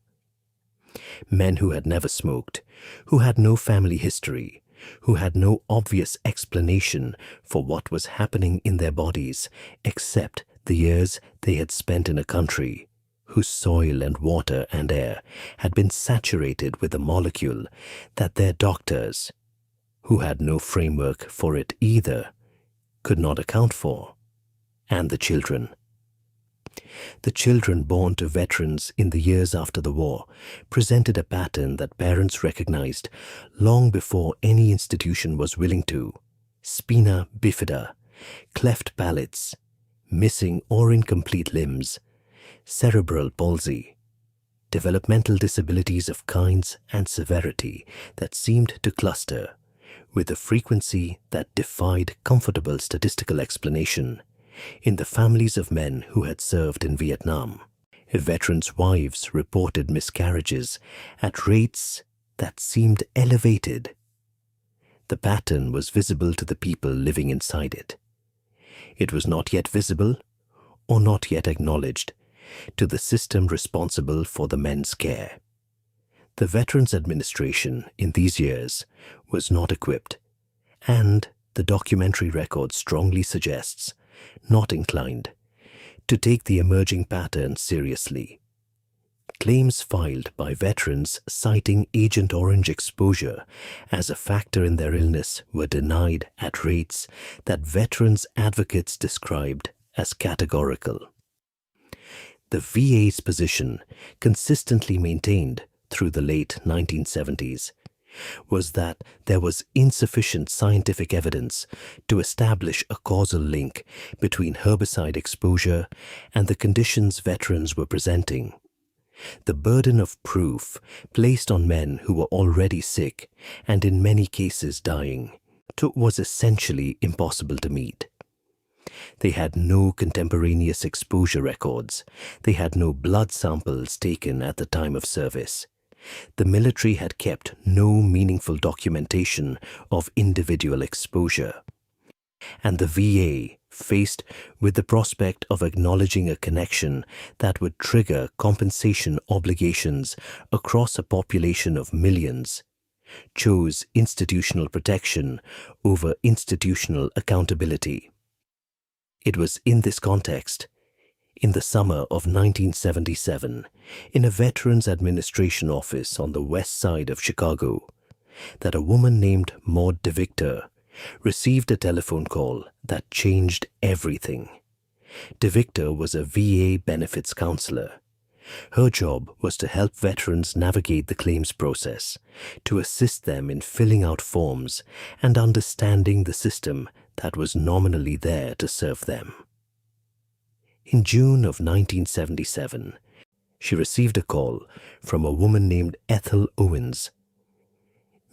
Men who had never smoked, who had no family history, who had no obvious explanation for what was happening in their bodies except the years they had spent in a country whose soil and water and air had been saturated with a molecule that their doctors, who had no framework for it either, could not account for. And the children. The children born to veterans in the years after the war presented a pattern that parents recognized long before any institution was willing to: spina bifida, cleft palates, missing or incomplete limbs, cerebral palsy, developmental disabilities of kinds and severity that seemed to cluster with a frequency that defied comfortable statistical explanation in the families of men who had served in Vietnam. Veterans' wives reported miscarriages at rates that seemed elevated. The pattern was visible to the people living inside it. It was not yet visible, or not yet acknowledged, to the system responsible for the men's care. The Veterans Administration in these years was not equipped, and the documentary record strongly suggests not inclined to take the emerging pattern seriously. Claims filed by veterans citing Agent Orange exposure as a factor in their illness were denied at rates that veterans advocates described as categorical. The VA's position, consistently maintained through the late 1970s, was that there was insufficient scientific evidence to establish a causal link between herbicide exposure and the conditions veterans were presenting. The burden of proof placed on men who were already sick and in many cases dying was essentially impossible to meet. They had no contemporaneous exposure records. They had no blood samples taken at the time of service. The military had kept no meaningful documentation of individual exposure. And the VA, faced with the prospect of acknowledging a connection that would trigger compensation obligations across a population of millions, chose institutional protection over institutional accountability. It was in this context, in the summer of 1977, in a Veterans Administration office on the west side of Chicago, that a woman named Maude DeVictor received a telephone call that changed everything. DeVictor was a VA benefits counselor. Her job was to help veterans navigate the claims process, to assist them in filling out forms and understanding the system that was nominally there to serve them. In June of 1977, she received a call from a woman named Ethel Owens.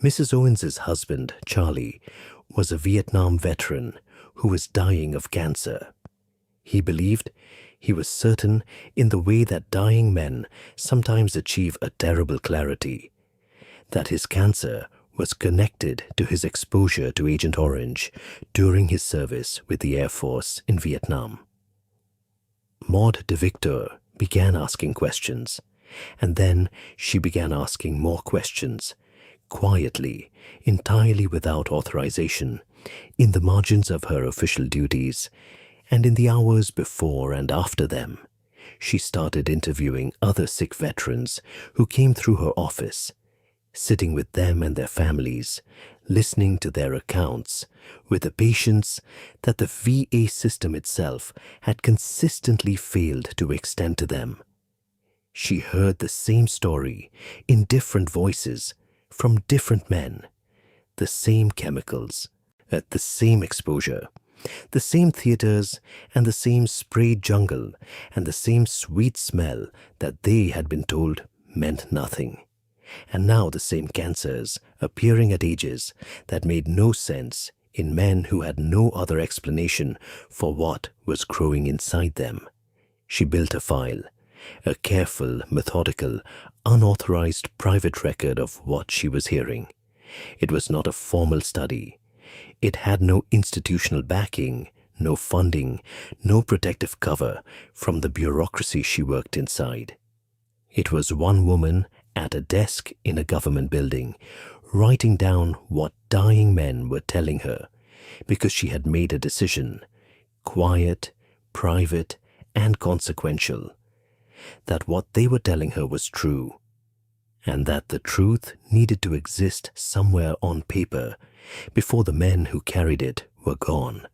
Mrs. Owens's husband, Charlie, was a Vietnam veteran who was dying of cancer. He believed, he was certain, in the way that dying men sometimes achieve a terrible clarity, that his cancer was connected to his exposure to Agent Orange during his service with the Air Force in Vietnam. Maude DeVictor began asking questions, and then she began asking more questions, quietly, entirely without authorization, in the margins of her official duties, and in the hours before and after them. She started interviewing other sick veterans who came through her office, sitting with them and their families, listening to their accounts with a patience that the VA system itself had consistently failed to extend to them. She heard the same story in different voices from different men, the same chemicals, at the same exposure, the same theaters and the same sprayed jungle and the same sweet smell that they had been told meant nothing. And now the same cancers appearing at ages that made no sense in men who had no other explanation for what was growing inside them. She built a file, a careful, methodical, unauthorized private record of what she was hearing. It was not a formal study. It had no institutional backing, no funding, no protective cover from the bureaucracy she worked inside. It was one woman at a desk in a government building, writing down what dying men were telling her, because she had made a decision, quiet, private, and consequential, that what they were telling her was true, and that the truth needed to exist somewhere on paper before the men who carried it were gone.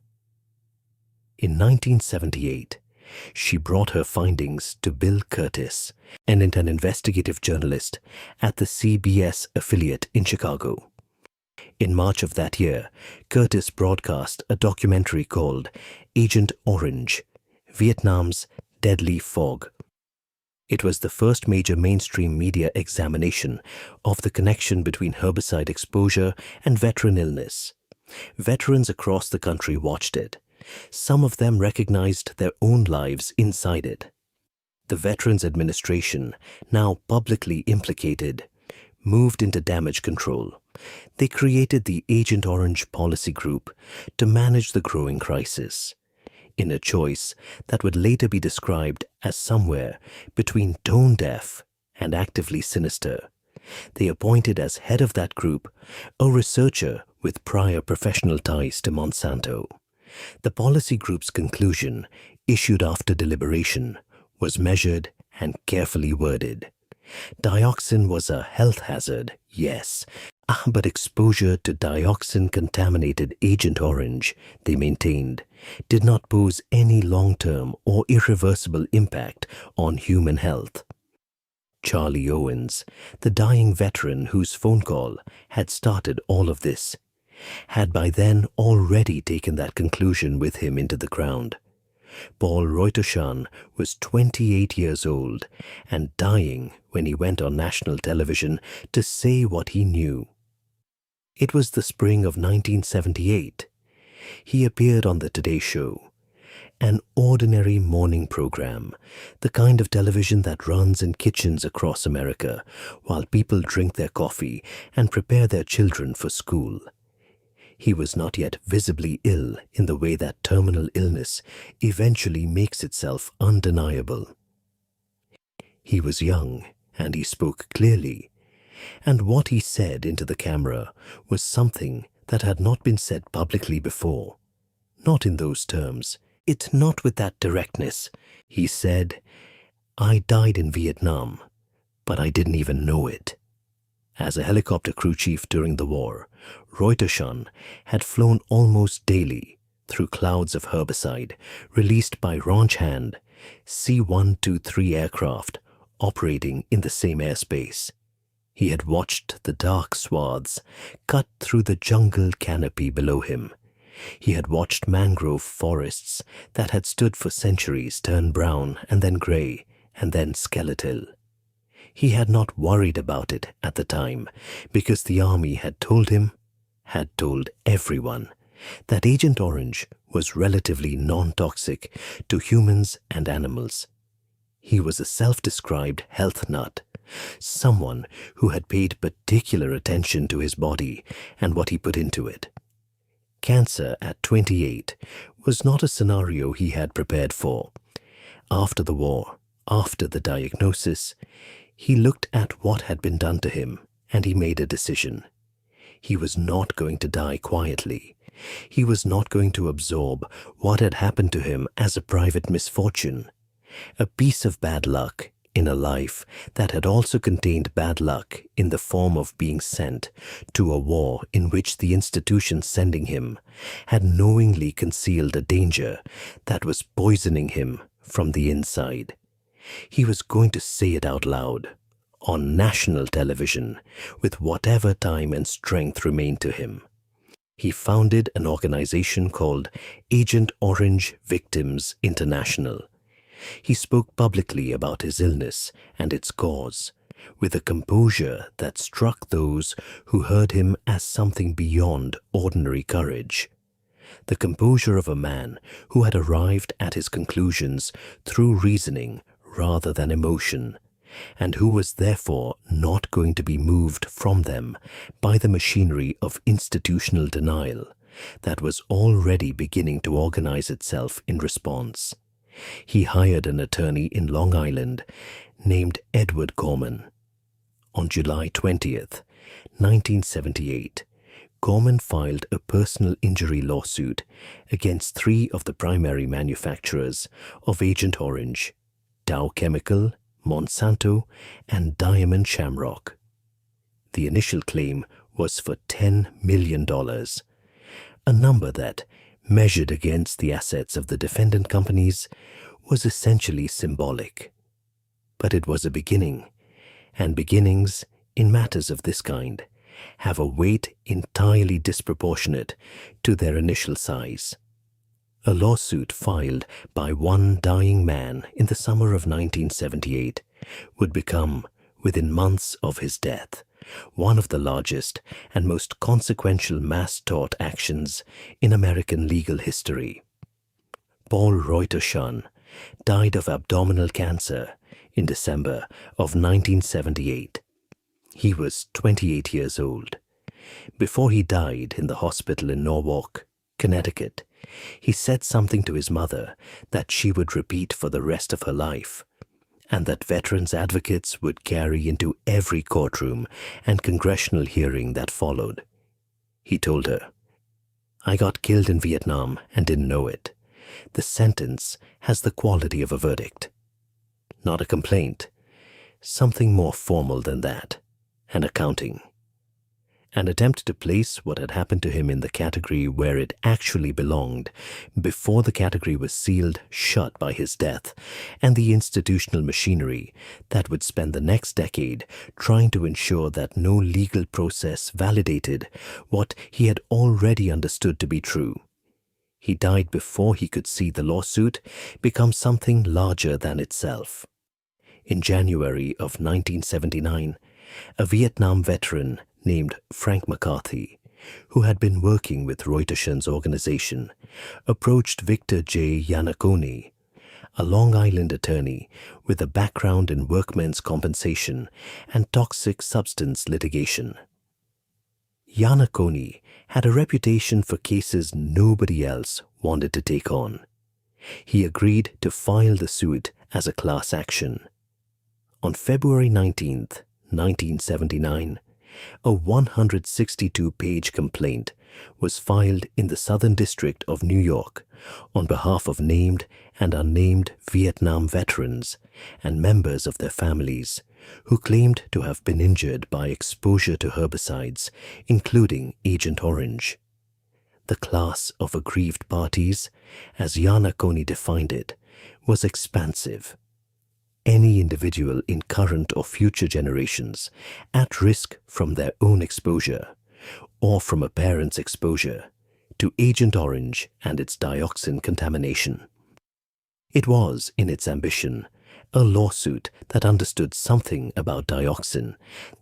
In 1978, she brought her findings to Bill Curtis, an investigative journalist at the CBS affiliate in Chicago. In March of that year, Curtis broadcast a documentary called Agent Orange, Vietnam's Deadly Fog. It was the first major mainstream media examination of the connection between herbicide exposure and veteran illness. Veterans across the country watched it. Some of them recognized their own lives inside it. The Veterans Administration, now publicly implicated, moved into damage control. They created the Agent Orange Policy Group to manage the growing crisis, in a choice that would later be described as somewhere between tone-deaf and actively sinister. They appointed as head of that group a researcher with prior professional ties to Monsanto. The policy group's conclusion, issued after deliberation, was measured and carefully worded. Dioxin was a health hazard, yes, but exposure to dioxin-contaminated Agent Orange, they maintained, did not pose any long-term or irreversible impact on human health. Charlie Owens, the dying veteran whose phone call had started all of this, had by then already taken that conclusion with him into the ground. Paul Reutershan was 28 years old and dying when he went on national television to say what he knew. It was the spring of 1978. He appeared on the Today Show, an ordinary morning program, the kind of television that runs in kitchens across America while people drink their coffee and prepare their children for school. He was not yet visibly ill in the way that terminal illness eventually makes itself undeniable. He was young, and he spoke clearly, and what he said into the camera was something that had not been said publicly before. Not in those terms, not with that directness. He said, "I died in Vietnam, but I didn't even know it." As a helicopter crew chief during the war, Reutershan had flown almost daily through clouds of herbicide released by ranch hand C-123 aircraft operating in the same airspace. He had watched the dark swaths cut through the jungle canopy below him. He had watched mangrove forests that had stood for centuries turn brown and then gray and then skeletal. He had not worried about it at the time because the army had told him, had told everyone, that Agent Orange was relatively non-toxic to humans and animals. He was a self-described health nut, someone who had paid particular attention to his body and what he put into it. Cancer at 28 was not a scenario he had prepared for. After the war, after the diagnosis, he looked at what had been done to him and he made a decision. He was not going to die quietly. He was not going to absorb what had happened to him as a private misfortune, a piece of bad luck in a life that had also contained bad luck in the form of being sent to a war in which the institution sending him had knowingly concealed a danger that was poisoning him from the inside. He was going to say it out loud, on national television, with whatever time and strength remained to him. He founded an organization called Agent Orange Victims International. He spoke publicly about his illness and its cause, with a composure that struck those who heard him as something beyond ordinary courage. The composure of a man who had arrived at his conclusions through reasoning rather than emotion, and who was therefore not going to be moved from them by the machinery of institutional denial that was already beginning to organize itself in response. He hired an attorney in Long Island named Edward Gorman. On July 20th, 1978, Gorman filed a personal injury lawsuit against 3 of the primary manufacturers of Agent Orange, Dow Chemical, Monsanto, and Diamond Shamrock. The initial claim was for $10 million, a number that, measured against the assets of the defendant companies, was essentially symbolic. But it was a beginning, and beginnings, in matters of this kind, have a weight entirely disproportionate to their initial size. A lawsuit filed by one dying man in the summer of 1978 would become, within months of his death, one of the largest and most consequential mass tort actions in American legal history. Paul Reutershan died of abdominal cancer in December of 1978. He was 28 years old. Before he died in the hospital in Norwalk, Connecticut, he said something to his mother that she would repeat for the rest of her life, and that veterans advocates would carry into every courtroom and congressional hearing that followed. He told her, "I got killed in Vietnam and didn't know it. The sentence has the quality of a verdict. Not a complaint. Something more formal than that. An accounting." An attempt to place what had happened to him in the category where it actually belonged before the category was sealed shut by his death and the institutional machinery that would spend the next decade trying to ensure that no legal process validated what he had already understood to be true. He died before he could see the lawsuit become something larger than itself. In January of 1979, a Vietnam veteran named Frank McCarthy, who had been working with Reutershan's organization, approached Victor J. Iannacone, a Long Island attorney with a background in workmen's compensation and toxic substance litigation. Iannacone had a reputation for cases nobody else wanted to take on. He agreed to file the suit as a class action. On February 19th, 1979, a 162-page complaint was filed in the Southern District of New York on behalf of named and unnamed Vietnam veterans and members of their families who claimed to have been injured by exposure to herbicides, including Agent Orange. The class of aggrieved parties, as Iannacone defined it, was expansive. Any individual in current or future generations at risk from their own exposure or from a parent's exposure to Agent Orange and its dioxin contamination. It was, in its ambition, a lawsuit that understood something about dioxin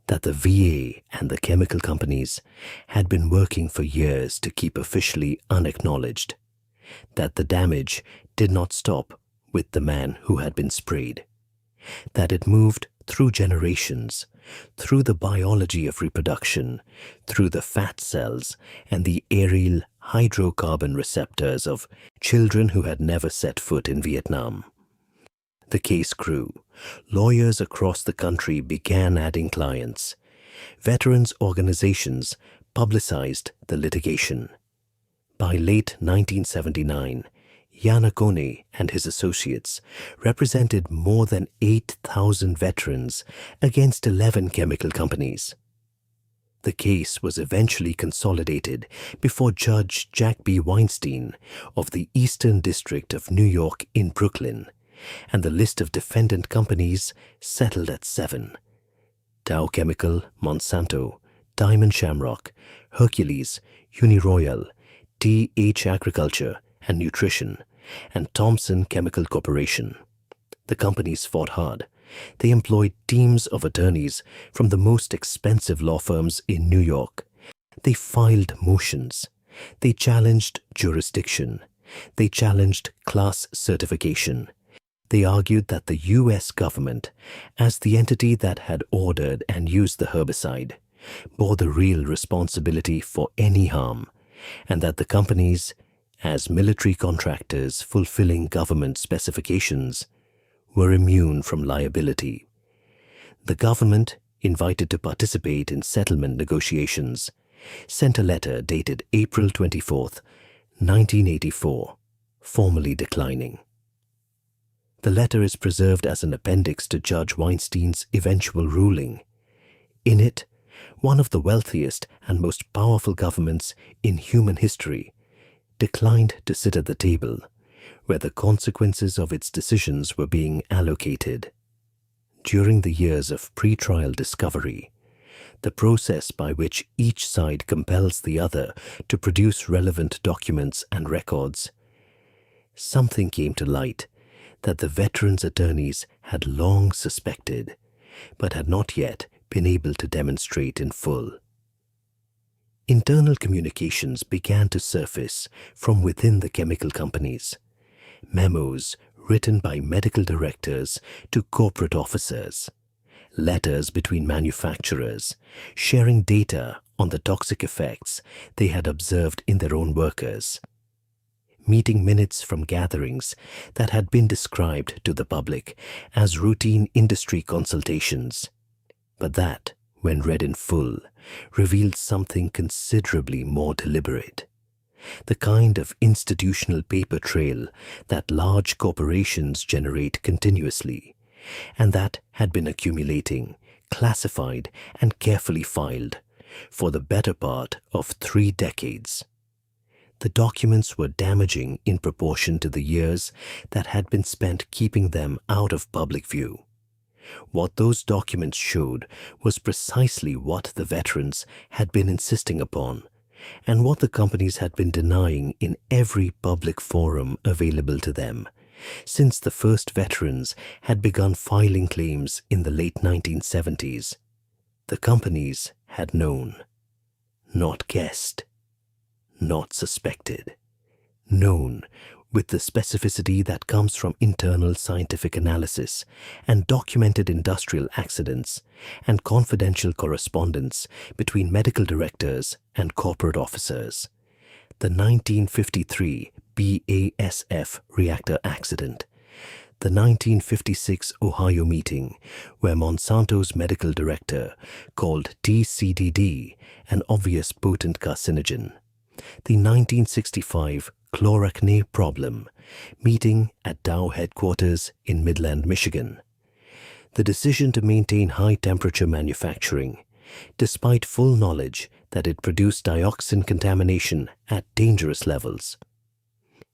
that the VA and the chemical companies had been working for years to keep officially unacknowledged, that the damage did not stop with the man who had been sprayed, that it moved through generations, through the biology of reproduction, through the fat cells and the aryl hydrocarbon receptors of children who had never set foot in Vietnam. The case grew. Lawyers across the country began adding clients. Veterans organizations publicized the litigation. By late 1979, Yanakone and his associates represented more than 8,000 veterans against 11 chemical companies. The case was eventually consolidated before Judge Jack B. Weinstein of the Eastern District of New York in Brooklyn, and the list of defendant companies settled at 7: Dow Chemical, Monsanto, Diamond Shamrock, Hercules, Uniroyal, T.H. Agriculture and Nutrition, and Thompson Chemical Corporation. The companies fought hard. They employed teams of attorneys from the most expensive law firms in New York. They filed motions. They challenged jurisdiction. They challenged class certification. They argued that the U.S. government, as the entity that had ordered and used the herbicide, bore the real responsibility for any harm, and that the companies, as military contractors fulfilling government specifications, were immune from liability. The government, invited to participate in settlement negotiations, sent a letter dated April 24, 1984, formally declining. The letter is preserved as an appendix to Judge Weinstein's eventual ruling. In it, one of the wealthiest and most powerful governments in human history declined to sit at the table where the consequences of its decisions were being allocated. During the years of pre-trial discovery, the process by which each side compels the other to produce relevant documents and records, something came to light that the veterans' attorneys had long suspected, but had not yet been able to demonstrate in full. Internal communications began to surface from within the chemical companies. Memos written by medical directors to corporate officers, letters between manufacturers, sharing data on the toxic effects they had observed in their own workers, meeting minutes from gatherings that had been described to the public as routine industry consultations, but that, when read in full, revealed something considerably more deliberate. The kind of institutional paper trail that large corporations generate continuously, and that had been accumulating, classified, and carefully filed for the better part of 3 decades. The documents were damaging in proportion to the years that had been spent keeping them out of public view. What those documents showed was precisely what the veterans had been insisting upon, and what the companies had been denying in every public forum available to them, since the first veterans had begun filing claims in the late 1970s. The companies had known, not guessed, not suspected, known with the specificity that comes from internal scientific analysis and documented industrial accidents and confidential correspondence between medical directors and corporate officers. The 1953 BASF reactor accident, the 1956 Ohio meeting where Monsanto's medical director called TCDD an obvious potent carcinogen, the 1965 chloracne problem, meeting at Dow headquarters in Midland, Michigan. The decision to maintain high-temperature manufacturing, despite full knowledge that it produced dioxin contamination at dangerous levels.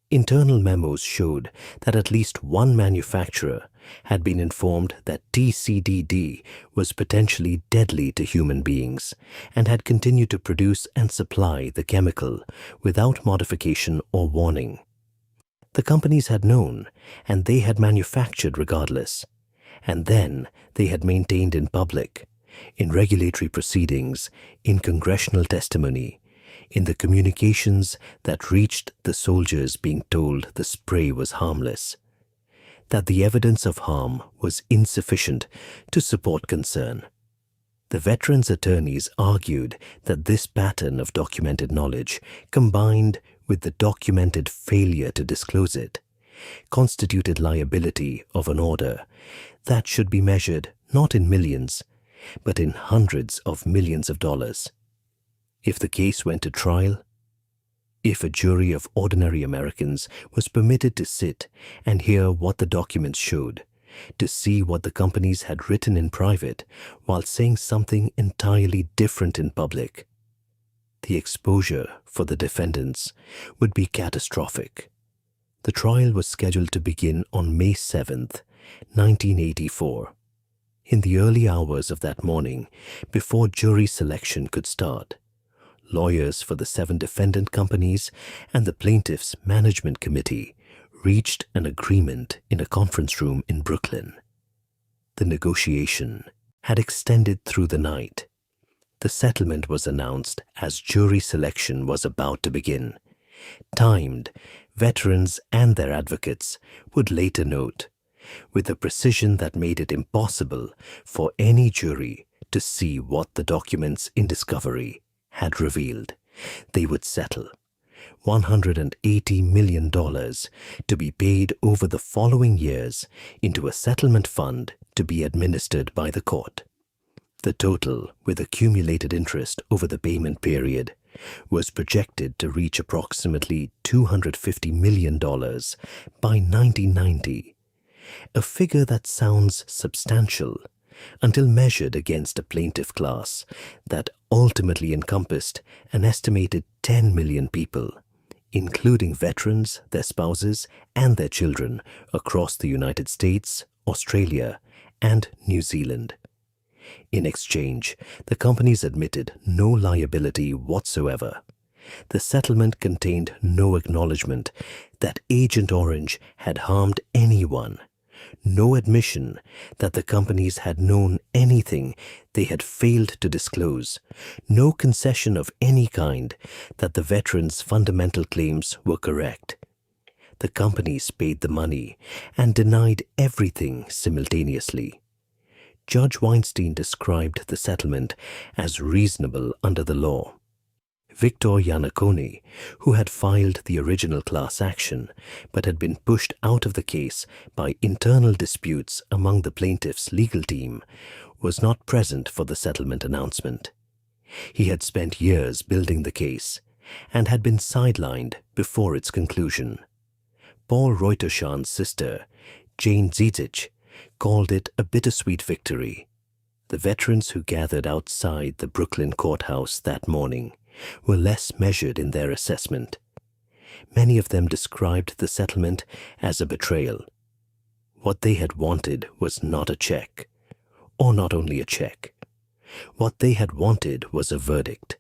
Internal memos showed that at least one manufacturer had been informed that TCDD was potentially deadly to human beings and had continued to produce and supply the chemical without modification or warning. The companies had known, and they had manufactured regardless, and then they had maintained in public, in regulatory proceedings, in congressional testimony, in the communications that reached the soldiers being told the spray was harmless, that the evidence of harm was insufficient to support concern. The veterans' attorneys argued that this pattern of documented knowledge, combined with the documented failure to disclose it, constituted liability of an order that should be measured not in millions, but in hundreds of millions of dollars. If the case went to trial, if a jury of ordinary Americans was permitted to sit and hear what the documents showed, to see what the companies had written in private while saying something entirely different in public, the exposure for the defendants would be catastrophic. The trial was scheduled to begin on May 7th, 1984. In the early hours of that morning, before jury selection could start, lawyers for the 7 defendant companies and the plaintiffs' management committee reached an agreement in a conference room in Brooklyn. The negotiation had extended through the night. The settlement was announced as jury selection was about to begin. Timed, veterans and their advocates would later note, with a precision that made it impossible for any jury to see what the documents in discovery had revealed, they would settle $180 million to be paid over the following years into a settlement fund to be administered by the court. The total, with accumulated interest over the payment period, was projected to reach approximately $250 million by 1990, a figure that sounds substantial until measured against a plaintiff class that ultimately encompassed an estimated 10 million people, including veterans, their spouses, and their children across the United States, Australia, and New Zealand. In exchange, the companies admitted no liability whatsoever. The settlement contained no acknowledgement that Agent Orange had harmed anyone, no admission that the companies had known anything they had failed to disclose, no concession of any kind that the veterans' fundamental claims were correct. The companies paid the money and denied everything simultaneously. Judge Weinstein described the settlement as reasonable under the law. Victor Iannacone, who had filed the original class action but had been pushed out of the case by internal disputes among the plaintiff's legal team, was not present for the settlement announcement. He had spent years building the case and had been sidelined before its conclusion. Paul Reutershan's sister, Jane Zizich, called it a bittersweet victory. The veterans who gathered outside the Brooklyn courthouse that morning were less measured in their assessment. Many of them described the settlement as a betrayal. What they had wanted was not a check, or not only a check. What they had wanted was a verdict,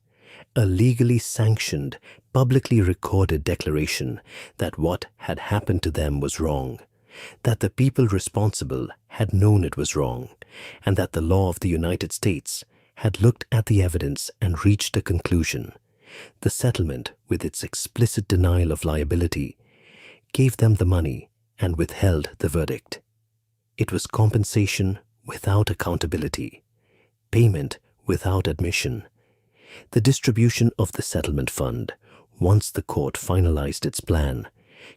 a legally sanctioned, publicly recorded declaration that what had happened to them was wrong, that the people responsible had known it was wrong, and that the law of the United States had looked at the evidence and reached a conclusion. The settlement, with its explicit denial of liability, gave them the money and withheld the verdict. It was compensation without accountability, payment without admission. The distribution of the settlement fund, once the court finalized its plan,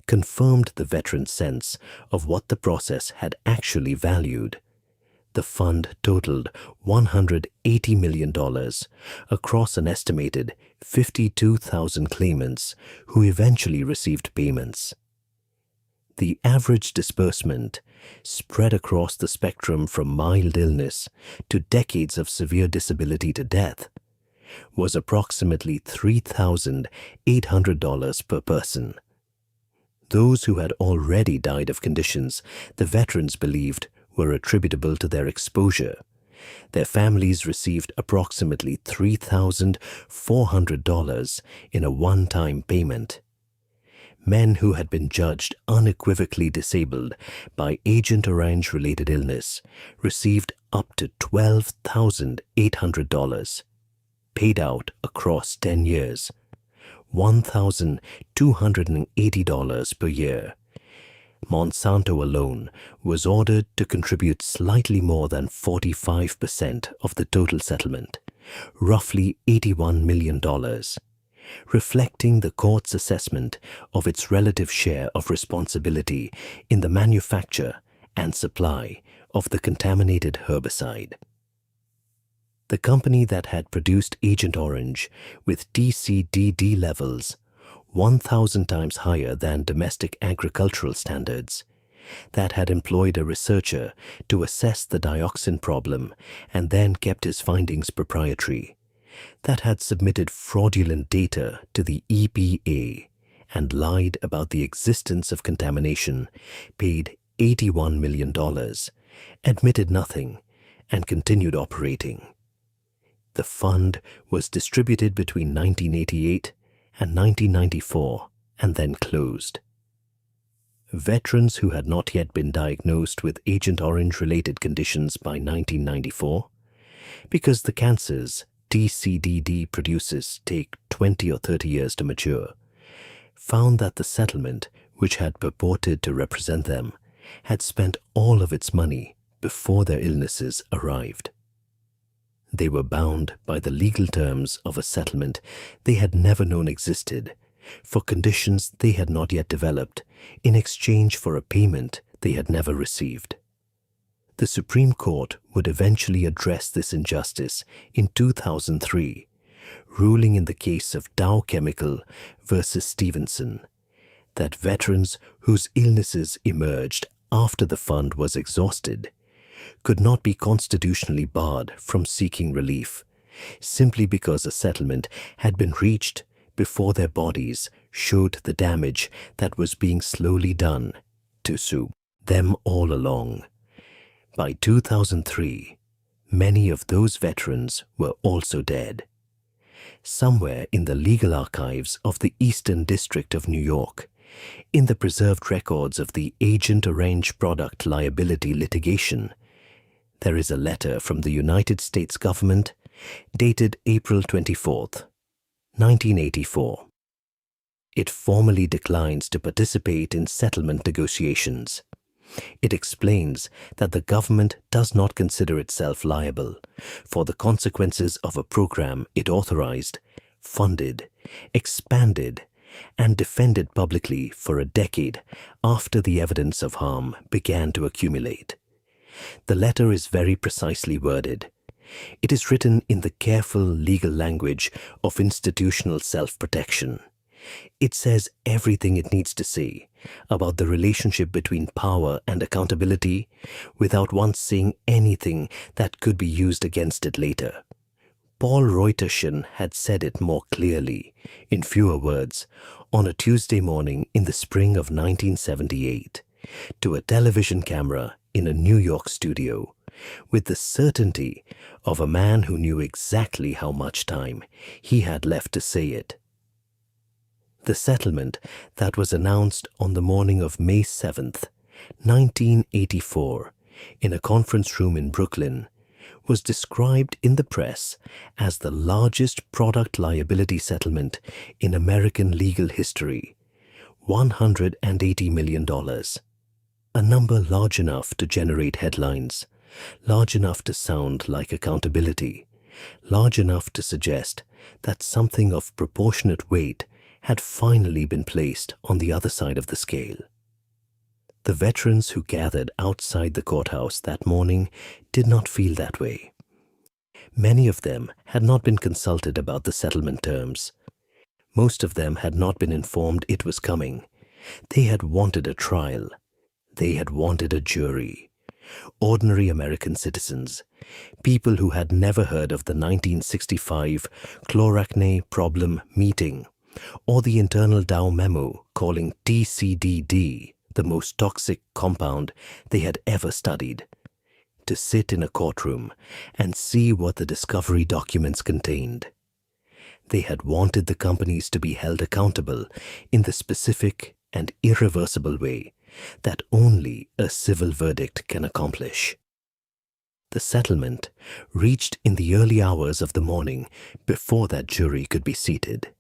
confirmed the veterans' sense of what the process had actually valued. The fund totaled $180 million across an estimated 52,000 claimants who eventually received payments. The average disbursement, spread across the spectrum from mild illness to decades of severe disability to death, was approximately $3,800 per person. Those who had already died of conditions the veterans believed were attributable to their exposure. Their families received approximately $3,400 in a one-time payment. Men who had been judged unequivocally disabled by Agent Orange-related illness received up to $12,800, paid out across 10 years, $1,280 per year. Monsanto alone was ordered to contribute slightly more than 45% of the total settlement, roughly $81 million. reflecting the court's assessment of its relative share of responsibility in the manufacture and supply of the contaminated herbicide. The company that had produced Agent Orange with TCDD levels 1,000 times higher than domestic agricultural standards, that had employed a researcher to assess the dioxin problem and then kept his findings proprietary, that had submitted fraudulent data to the EPA and lied about the existence of contamination, paid $81 million, admitted nothing, and continued operating. The fund was distributed between 1988 and 1994 and then closed. Veterans who had not yet been diagnosed with Agent Orange-related conditions by 1994, because the cancers TCDD produces take 20 or 30 years to mature, found that the settlement, which had purported to represent them, had spent all of its money before their illnesses arrived. They were bound by the legal terms of a settlement they had never known existed for conditions they had not yet developed in exchange for a payment they had never received. The Supreme Court would eventually address this injustice in 2003, ruling in the case of Dow Chemical versus Stevenson, that veterans whose illnesses emerged after the fund was exhausted could not be constitutionally barred from seeking relief, simply because a settlement had been reached before their bodies showed the damage that was being slowly done to sue them all along. By 2003, many of those veterans were also dead. Somewhere in the legal archives of the Eastern District of New York, in the preserved records of the Agent Orange product liability litigation, there is a letter from the United States government dated April 24th, 1984. It formally declines to participate in settlement negotiations. It explains that the government does not consider itself liable for the consequences of a program it authorized, funded, expanded, and defended publicly for a decade after the evidence of harm began to accumulate. The letter is very precisely worded. It is written in the careful legal language of institutional self-protection. It says everything it needs to say about the relationship between power and accountability without once saying anything that could be used against it later. Paul Reutershan had said it more clearly, in fewer words, on a Tuesday morning in the spring of 1978, to a television camera in a New York studio, with the certainty of a man who knew exactly how much time he had left to say it. The settlement that was announced on the morning of May 7th, 1984, in a conference room in Brooklyn, was described in the press as the largest product liability settlement in American legal history, $180 million. A number large enough to generate headlines, large enough to sound like accountability, large enough to suggest that something of proportionate weight had finally been placed on the other side of the scale. The veterans who gathered outside the courthouse that morning did not feel that way. Many of them had not been consulted about the settlement terms. Most of them had not been informed it was coming. They had wanted a trial. They had wanted a jury. Ordinary American citizens, people who had never heard of the 1965 chloracne problem meeting, or the internal Dow memo calling TCDD the most toxic compound they had ever studied, to sit in a courtroom and see what the discovery documents contained. They had wanted the companies to be held accountable in the specific and irreversible way that only a civil verdict can accomplish. The settlement, reached in the early hours of the morning before that jury could be seated,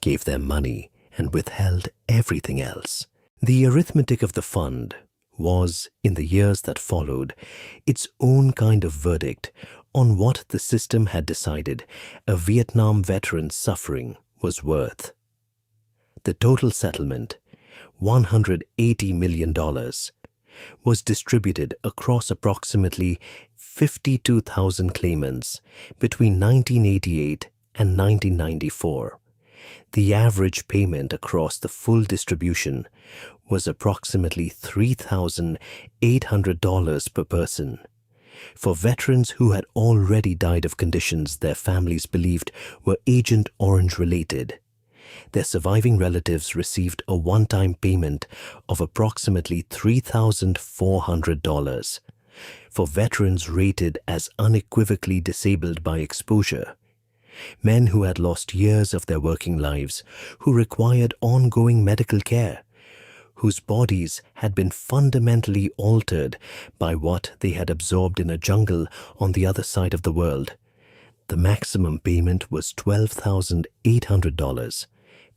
gave them money and withheld everything else. The arithmetic of the fund was, in the years that followed, its own kind of verdict on what the system had decided a Vietnam veteran's suffering was worth. The total settlement, $180 million, was distributed across approximately 52,000 claimants between 1988 and 1994. The average payment across the full distribution was approximately $3,800 per person. For veterans who had already died of conditions their families believed were Agent Orange related, their surviving relatives received a one-time payment of approximately $3,400. For veterans rated as unequivocally disabled by exposure, men who had lost years of their working lives, who required ongoing medical care, whose bodies had been fundamentally altered by what they had absorbed in a jungle on the other side of the world, the maximum payment was $12,800,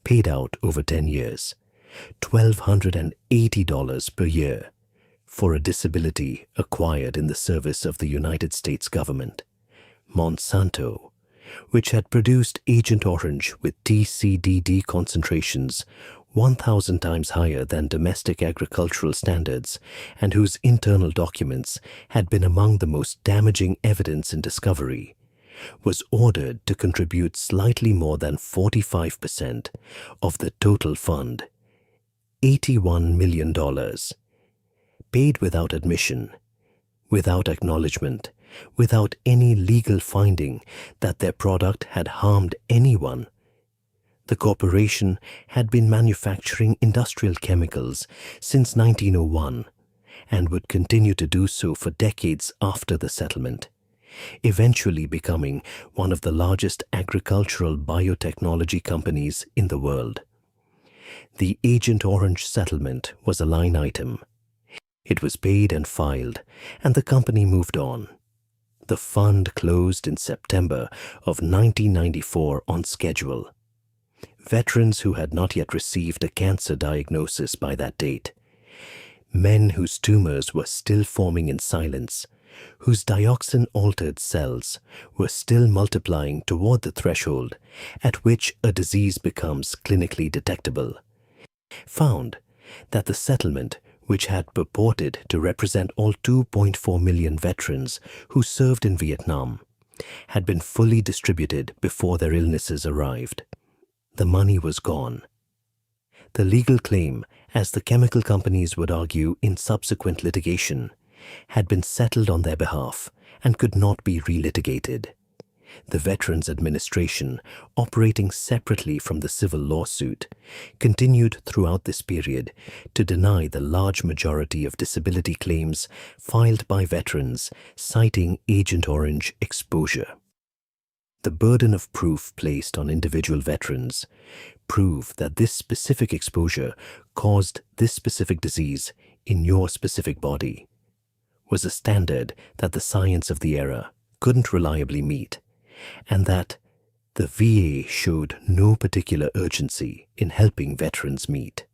paid out over 10 years, $1,280 per year, for a disability acquired in the service of the United States government. Monsanto, which had produced Agent Orange with TCDD concentrations 1,000 times higher than domestic agricultural standards and whose internal documents had been among the most damaging evidence in discovery, was ordered to contribute slightly more than 45% of the total fund, $81 million, paid without admission, without acknowledgement, without any legal finding that their product had harmed anyone. The corporation had been manufacturing industrial chemicals since 1901 and would continue to do so for decades after the settlement, eventually becoming one of the largest agricultural biotechnology companies in the world. The Agent Orange settlement was a line item. It was paid and filed, and the company moved on. The fund closed in September of 1994 on schedule. Veterans who had not yet received a cancer diagnosis by that date, men whose tumors were still forming in silence, whose dioxin-altered cells were still multiplying toward the threshold at which a disease becomes clinically detectable, found that the settlement, which had purported to represent all 2.4 million veterans who served in Vietnam, had been fully distributed before their illnesses arrived. The money was gone. The legal claim, as the chemical companies would argue in subsequent litigation, had been settled on their behalf and could not be relitigated. The Veterans Administration, operating separately from the civil lawsuit, continued throughout this period to deny the large majority of disability claims filed by veterans citing Agent Orange exposure. The burden of proof placed on individual veterans, prove that this specific exposure caused this specific disease in your specific body, was a standard that the science of the era couldn't reliably meet, and that the VA showed no particular urgency in helping veterans meet.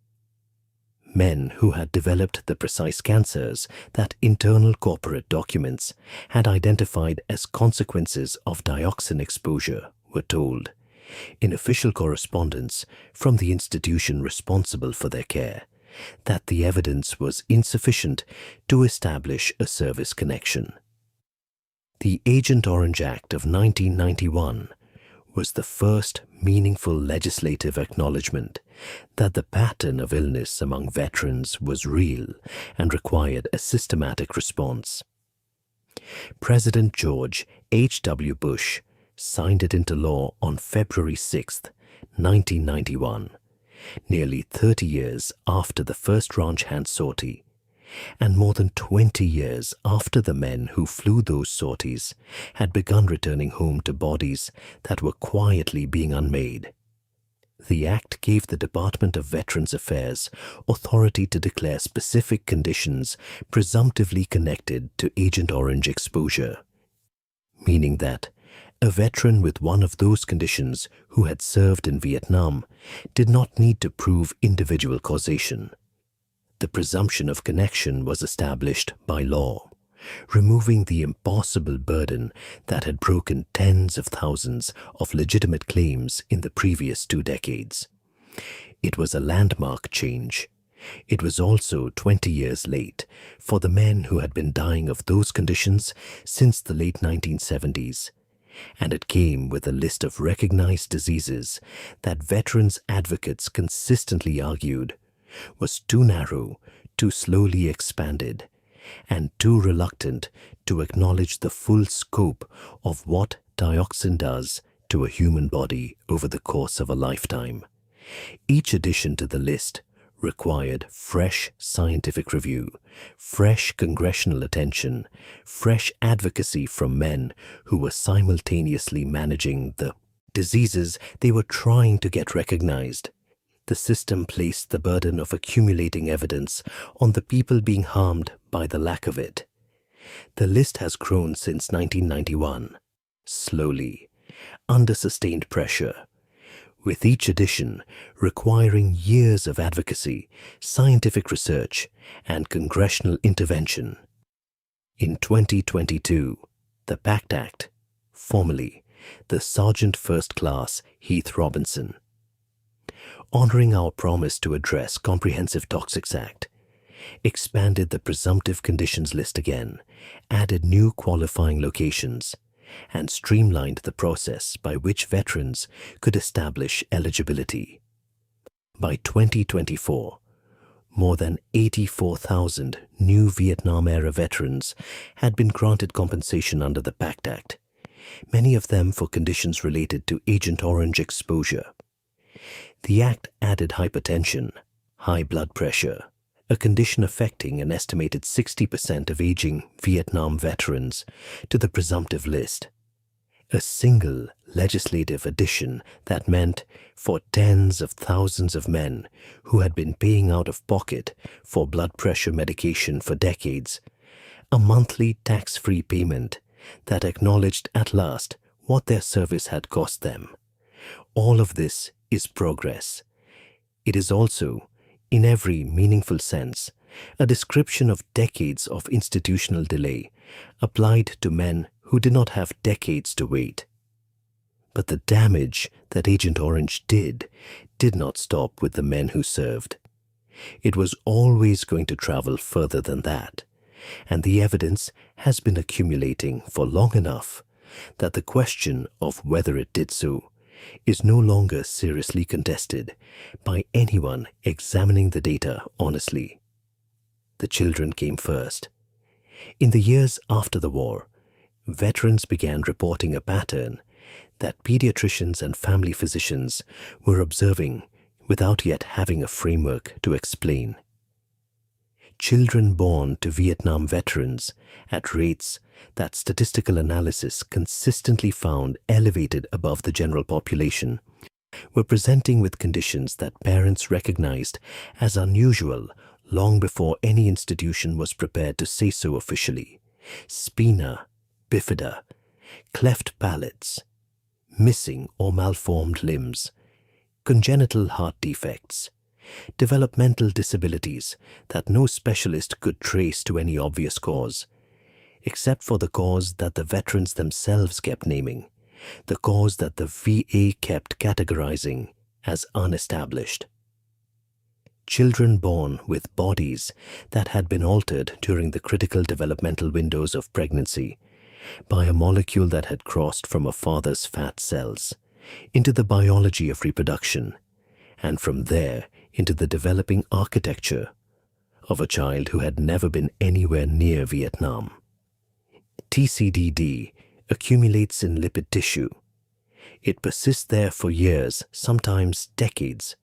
Men who had developed the precise cancers that internal corporate documents had identified as consequences of dioxin exposure were told, in official correspondence from the institution responsible for their care, that the evidence was insufficient to establish a service connection. The Agent Orange Act of 1991 was the first meaningful legislative acknowledgement that the pattern of illness among veterans was real and required a systematic response. President George H.W. Bush signed it into law on February 6, 1991, nearly 30 years after the first ranch hand sortie, and more than 20 years after the men who flew those sorties had begun returning home to bodies that were quietly being unmade. The Act gave the Department of Veterans Affairs authority to declare specific conditions presumptively connected to Agent Orange exposure, meaning that a veteran with one of those conditions who had served in Vietnam did not need to prove individual causation. The presumption of connection was established by law, removing the impossible burden that had broken tens of thousands of legitimate claims in the previous 2 decades. It was a landmark change. It was also 20 years late for the men who had been dying of those conditions since the late 1970s. And it came with a list of recognized diseases that veterans advocates consistently argued was too narrow, too slowly expanded, and too reluctant to acknowledge the full scope of what dioxin does to a human body over the course of a lifetime. Each addition to the list required fresh scientific review, fresh congressional attention, fresh advocacy from men who were simultaneously managing the diseases they were trying to get recognized. The system placed the burden of accumulating evidence on the people being harmed by the lack of it. The list has grown since 1991, slowly, under sustained pressure, with each edition requiring years of advocacy, scientific research, and congressional intervention. In 2022, the PACT Act, formerly the Sergeant First Class Heath Robinson, honoring our promise to address Comprehensive Toxics Act, expanded the presumptive conditions list again, added new qualifying locations, and streamlined the process by which veterans could establish eligibility. By 2024, more than 84,000 new Vietnam-era veterans had been granted compensation under the PACT Act, many of them for conditions related to Agent Orange exposure. The Act added hypertension, high blood pressure, a condition affecting an estimated 60% of aging Vietnam veterans, to the presumptive list. A single legislative addition that meant for tens of thousands of men who had been paying out of pocket for blood pressure medication for decades, a monthly tax-free payment that acknowledged at last what their service had cost them. All of this is progress. It is also, in every meaningful sense, a description of decades of institutional delay applied to men who did not have decades to wait. But the damage that Agent Orange did not stop with the men who served. It was always going to travel further than that, and the evidence has been accumulating for long enough that the question of whether it did so is no longer seriously contested by anyone examining the data honestly. The children came first. In the years after the war, veterans began reporting a pattern that pediatricians and family physicians were observing without yet having a framework to explain. Children born to Vietnam veterans at rates that statistical analysis consistently found elevated above the general population were presenting with conditions that parents recognized as unusual long before any institution was prepared to say so officially. Spina bifida, cleft palates, missing or malformed limbs, congenital heart defects, developmental disabilities that no specialist could trace to any obvious cause, except for the cause that the veterans themselves kept naming, the cause that the VA kept categorizing as unestablished. Children born with bodies that had been altered during the critical developmental windows of pregnancy by a molecule that had crossed from a father's fat cells into the biology of reproduction, and from there into the developing architecture of a child who had never been anywhere near Vietnam. TCDD accumulates in lipid tissue. It persists there for years, sometimes decades.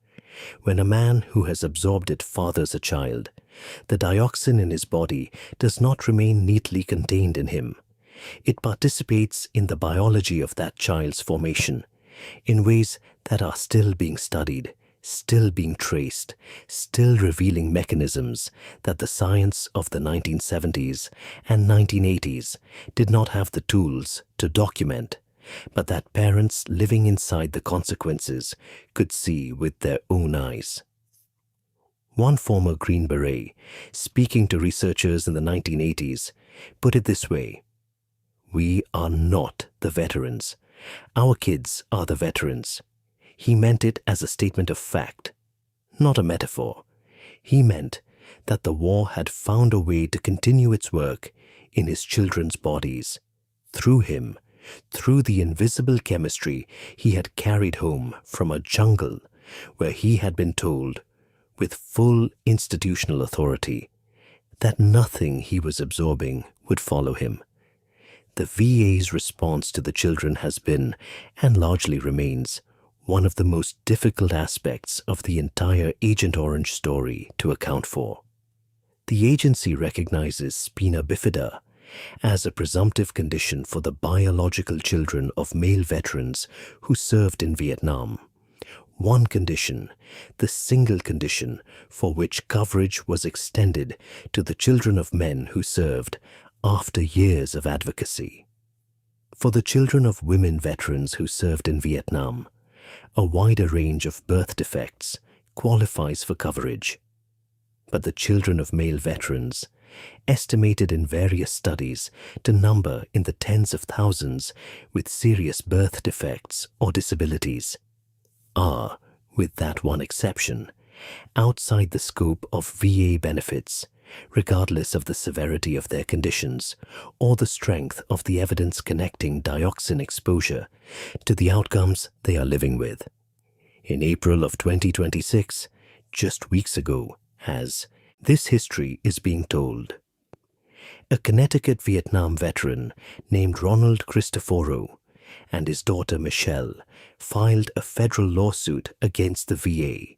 When a man who has absorbed it fathers a child, the dioxin in his body does not remain neatly contained in him. It participates in the biology of that child's formation in ways that are still being studied, still being traced, still revealing mechanisms that the science of the 1970s and 1980s did not have the tools to document, but that parents living inside the consequences could see with their own eyes. One former Green Beret, speaking to researchers in the 1980s, Put it this way: we are not the veterans. Our kids are the veterans. He meant it as a statement of fact, not a metaphor. He meant that the war had found a way to continue its work in his children's bodies, through him, through the invisible chemistry he had carried home from a jungle where he had been told, with full institutional authority, that nothing he was absorbing would follow him. The VA's response to the children has been, and largely remains, one of the most difficult aspects of the entire Agent Orange story to account for. The agency recognizes spina bifida as a presumptive condition for the biological children of male veterans who served in Vietnam. One condition, the single condition for which coverage was extended to the children of men who served after years of advocacy. For the children of women veterans who served in Vietnam, a wider range of birth defects qualifies for coverage. But the children of male veterans, estimated in various studies to number in the tens of thousands with serious birth defects or disabilities, are, with that one exception, outside the scope of VA benefits, regardless of the severity of their conditions or the strength of the evidence connecting dioxin exposure to the outcomes they are living with. In April of 2026, just weeks ago, as This History is Being Told, a Connecticut Vietnam veteran named Ronald Cristoforo and his daughter Michelle filed a federal lawsuit against the VA,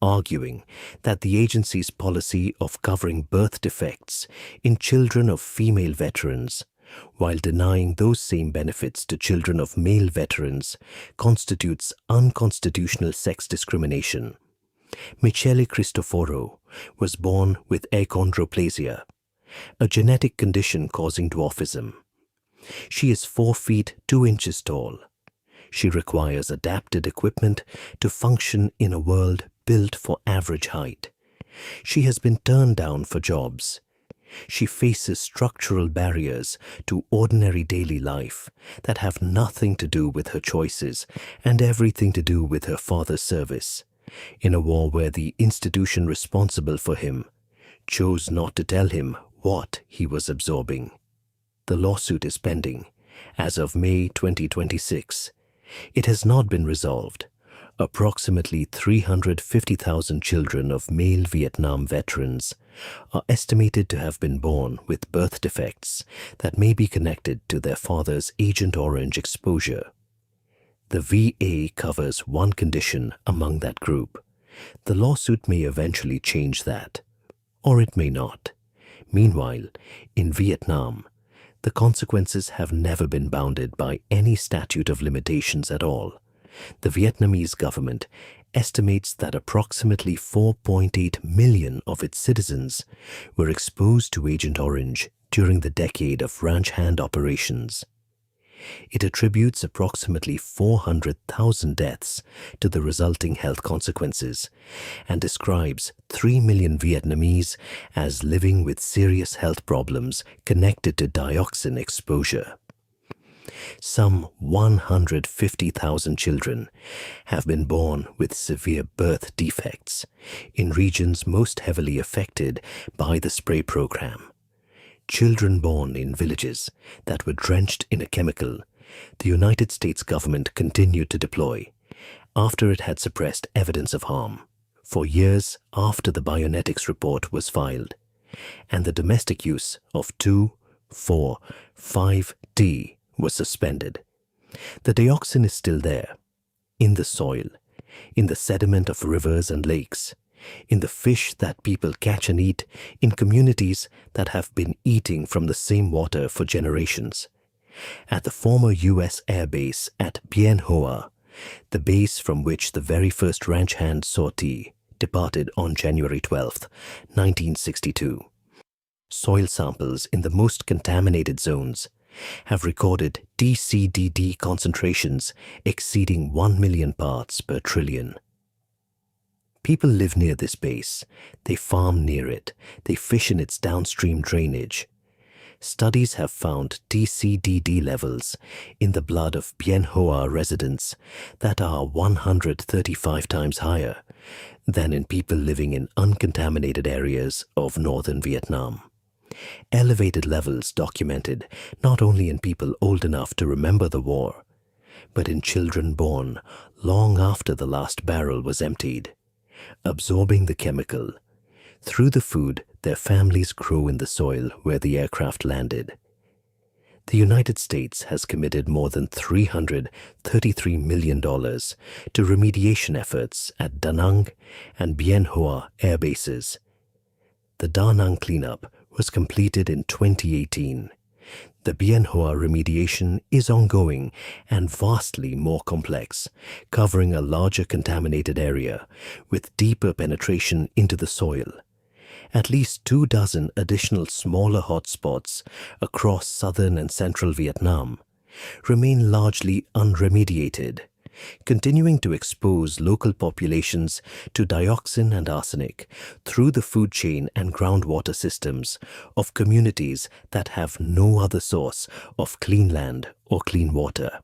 arguing that the agency's policy of covering birth defects in children of female veterans, while denying those same benefits to children of male veterans, constitutes unconstitutional sex discrimination. Michele Cristoforo was born with achondroplasia, a genetic condition causing dwarfism. She is 4 feet 2 inches tall. She requires adapted equipment to function in a world built for average height. She has been turned down for jobs. She faces structural barriers to ordinary daily life that have nothing to do with her choices and everything to do with her father's service, in a war where the institution responsible for him chose not to tell him what he was absorbing. The lawsuit is pending as of May 2026. It has not been resolved. Approximately 350,000 children of male Vietnam veterans are estimated to have been born with birth defects that may be connected to their father's Agent Orange exposure. The VA covers one condition among that group. The lawsuit may eventually change that, or it may not. Meanwhile, in Vietnam, the consequences have never been bounded by any statute of limitations at all. The Vietnamese government estimates that approximately 4.8 million of its citizens were exposed to Agent Orange during the decade of ranch hand operations. It attributes approximately 400,000 deaths to the resulting health consequences and describes 3 million Vietnamese as living with serious health problems connected to dioxin exposure. Some 150,000 children have been born with severe birth defects in regions most heavily affected by the spray program. Children born in villages that were drenched in a chemical the United States government continued to deploy after it had suppressed evidence of harm for years after the Bionetics report was filed, and the domestic use of 2,4,5-D was suspended. The dioxin is still there, in the soil, in the sediment of rivers and lakes, in the fish that people catch and eat in communities that have been eating from the same water for generations. At the former U.S. Air Base at Bien Hoa, the base from which the very first ranch hand sortie departed on January 12, 1962, soil samples in the most contaminated zones have recorded TCDD concentrations exceeding 1 million parts per trillion. People live near this base, they farm near it, they fish in its downstream drainage. Studies have found TCDD levels in the blood of Bien Hoa residents that are 135 times higher than in people living in uncontaminated areas of northern Vietnam. Elevated levels documented not only in people old enough to remember the war, but in children born long after the last barrel was emptied, absorbing the chemical through the food their families grow in the soil where the aircraft landed. The United States has committed more than $333 million to remediation efforts at Da Nang and Bien Hoa air bases. The Da Nang cleanup was completed in 2018. The Bien Hoa remediation is ongoing and vastly more complex, covering a larger contaminated area with deeper penetration into the soil. At least 24 additional smaller hotspots across southern and central Vietnam remain largely unremediated, continuing to expose local populations to dioxin and arsenic through the food chain and groundwater systems of communities that have no other source of clean land or clean water.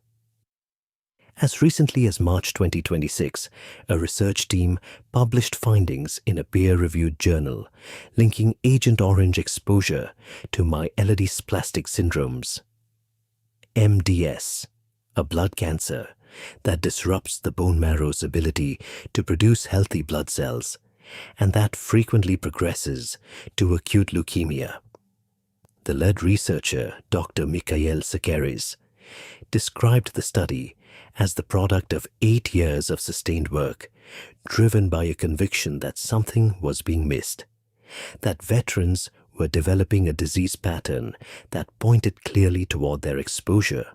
As recently as March 2026, a research team published findings in a peer-reviewed journal linking Agent Orange exposure to myelodysplastic syndromes, MDS, a blood cancer that disrupts the bone marrow's ability to produce healthy blood cells and that frequently progresses to acute leukemia. The lead researcher, Dr. Mikhail Sakaris, described the study as the product of 8 years of sustained work, driven by a conviction that something was being missed, that veterans were developing a disease pattern that pointed clearly toward their exposure,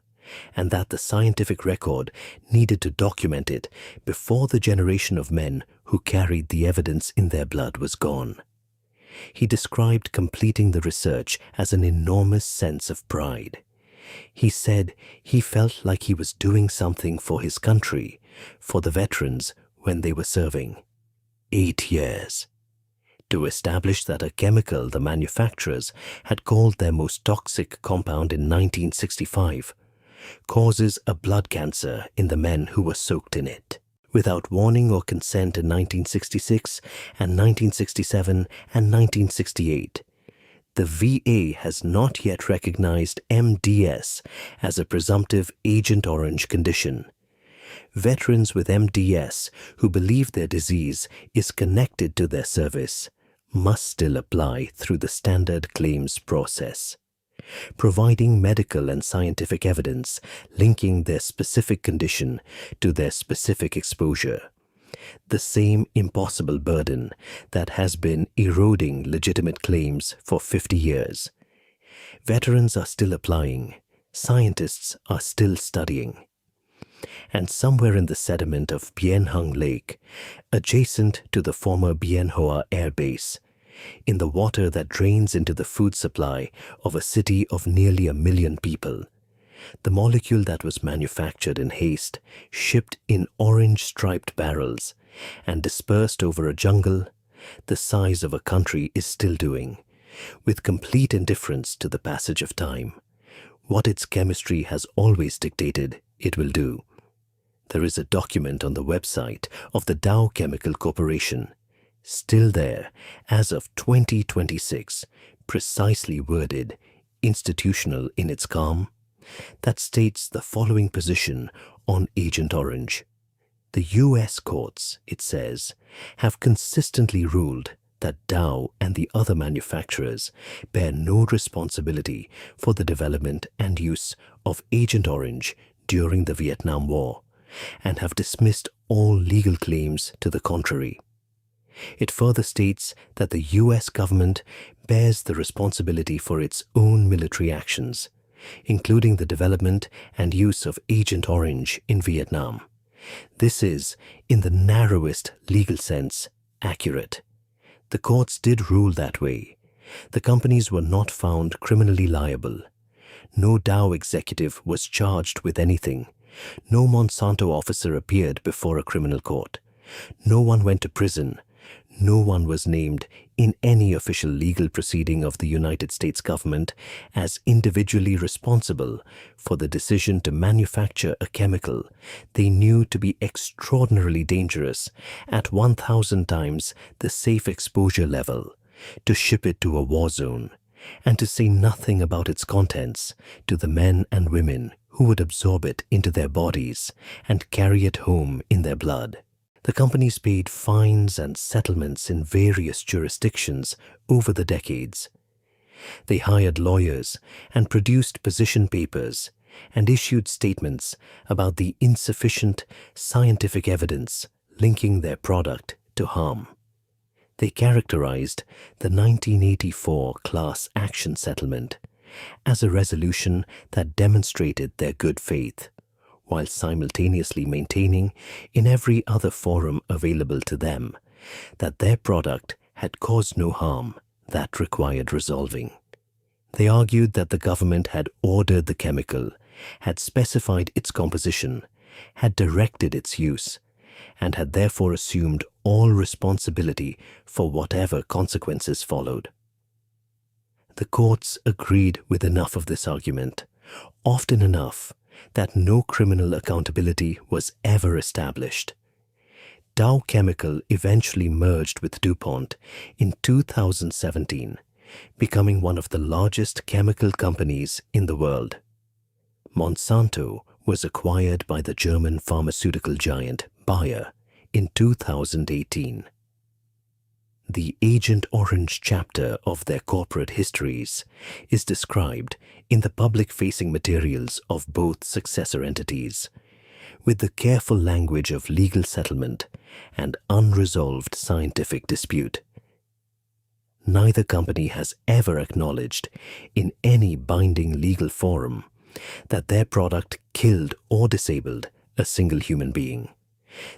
and that the scientific record needed to document it before the generation of men who carried the evidence in their blood was gone. He described completing the research as an enormous sense of pride. He said he felt like he was doing something for his country, for the veterans when they were serving. 8 years. To establish that a chemical the manufacturers had called their most toxic compound in 1965 causes a blood cancer in the men who were soaked in it. Without warning or consent in 1966 and 1967 and 1968, the VA has not yet recognized MDS as a presumptive Agent Orange condition. Veterans with MDS who believe their disease is connected to their service must still apply through the standard claims process, providing medical and scientific evidence linking their specific condition to their specific exposure. The same impossible burden that has been eroding legitimate claims for 50 years. Veterans are still applying, scientists are still studying. And somewhere in the sediment of Bien Hung Lake, adjacent to the former Bien Hoa Air Base, in the water that drains into the food supply of a city of nearly 1 million people, the molecule that was manufactured in haste, shipped in orange-striped barrels, and dispersed over a jungle the size of a country is still doing, with complete indifference to the passage of time, what its chemistry has always dictated it will do. There is a document on the website of the Dow Chemical Corporation, still there as of 2026, precisely worded, institutional in its calm, that states the following position on Agent Orange. The U.S. courts, it says, have consistently ruled that Dow and the other manufacturers bear no responsibility for the development and use of Agent Orange during the Vietnam War, and have dismissed all legal claims to the contrary. It further states that the U.S. government bears the responsibility for its own military actions, including the development and use of Agent Orange in Vietnam. This is, in the narrowest legal sense, accurate. The courts did rule that way. The companies were not found criminally liable. No Dow executive was charged with anything. No Monsanto officer appeared before a criminal court. No one went to prison. no one was named in any official legal proceeding of the United States government as individually responsible for the decision to manufacture a chemical they knew to be extraordinarily dangerous at 1,000 times the safe exposure level, to ship it to a war zone, and to say nothing about its contents to the men and women who would absorb it into their bodies and carry it home in their blood. The companies paid fines and settlements in various jurisdictions over the decades. They hired lawyers and produced position papers and issued statements about the insufficient scientific evidence linking their product to harm. They characterized the 1984 class action settlement as a resolution that demonstrated their good faith, while simultaneously maintaining in every other forum available to them that their product had caused no harm that required resolving. They argued that the government had ordered the chemical, had specified its composition, had directed its use, and had therefore assumed all responsibility for whatever consequences followed. The courts agreed with enough of this argument, often enough that no criminal accountability was ever established. Dow Chemical eventually merged with DuPont in 2017, becoming one of the largest chemical companies in the world. Monsanto was acquired by the German pharmaceutical giant Bayer in 2018. The Agent Orange chapter of their corporate histories is described in the public-facing materials of both successor entities, with the careful language of legal settlement and unresolved scientific dispute. Neither company has ever acknowledged in any binding legal forum that their product killed or disabled a single human being.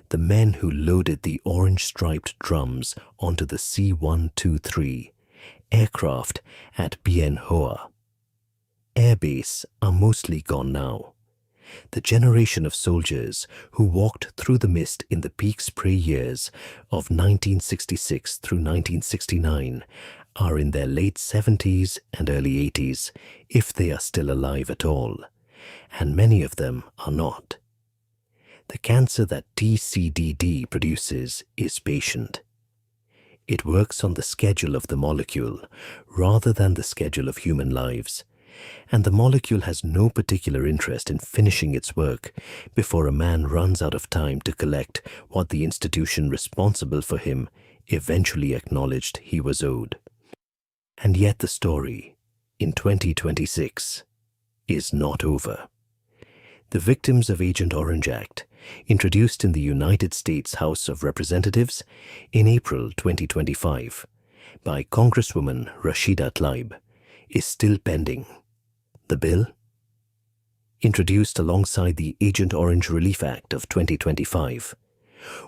The men who loaded the orange-striped drums onto the C-123 aircraft at Bien Hoa Air Base are mostly gone now. The generation of soldiers who walked through the mist in the peak spray years of 1966 through 1969 are in their late 70s and early 80s, if they are still alive at all, and many of them are not. The cancer that TCDD produces is patient. It works on the schedule of the molecule rather than the schedule of human lives, and the molecule has no particular interest in finishing its work before a man runs out of time to collect what the institution responsible for him eventually acknowledged he was owed. And yet the story, in 2026, is not over. The Victims of Agent Orange Act, introduced in the United States House of Representatives in April 2025 by Congresswoman Rashida Tlaib, is still pending. The bill, introduced alongside the Agent Orange Relief Act of 2025,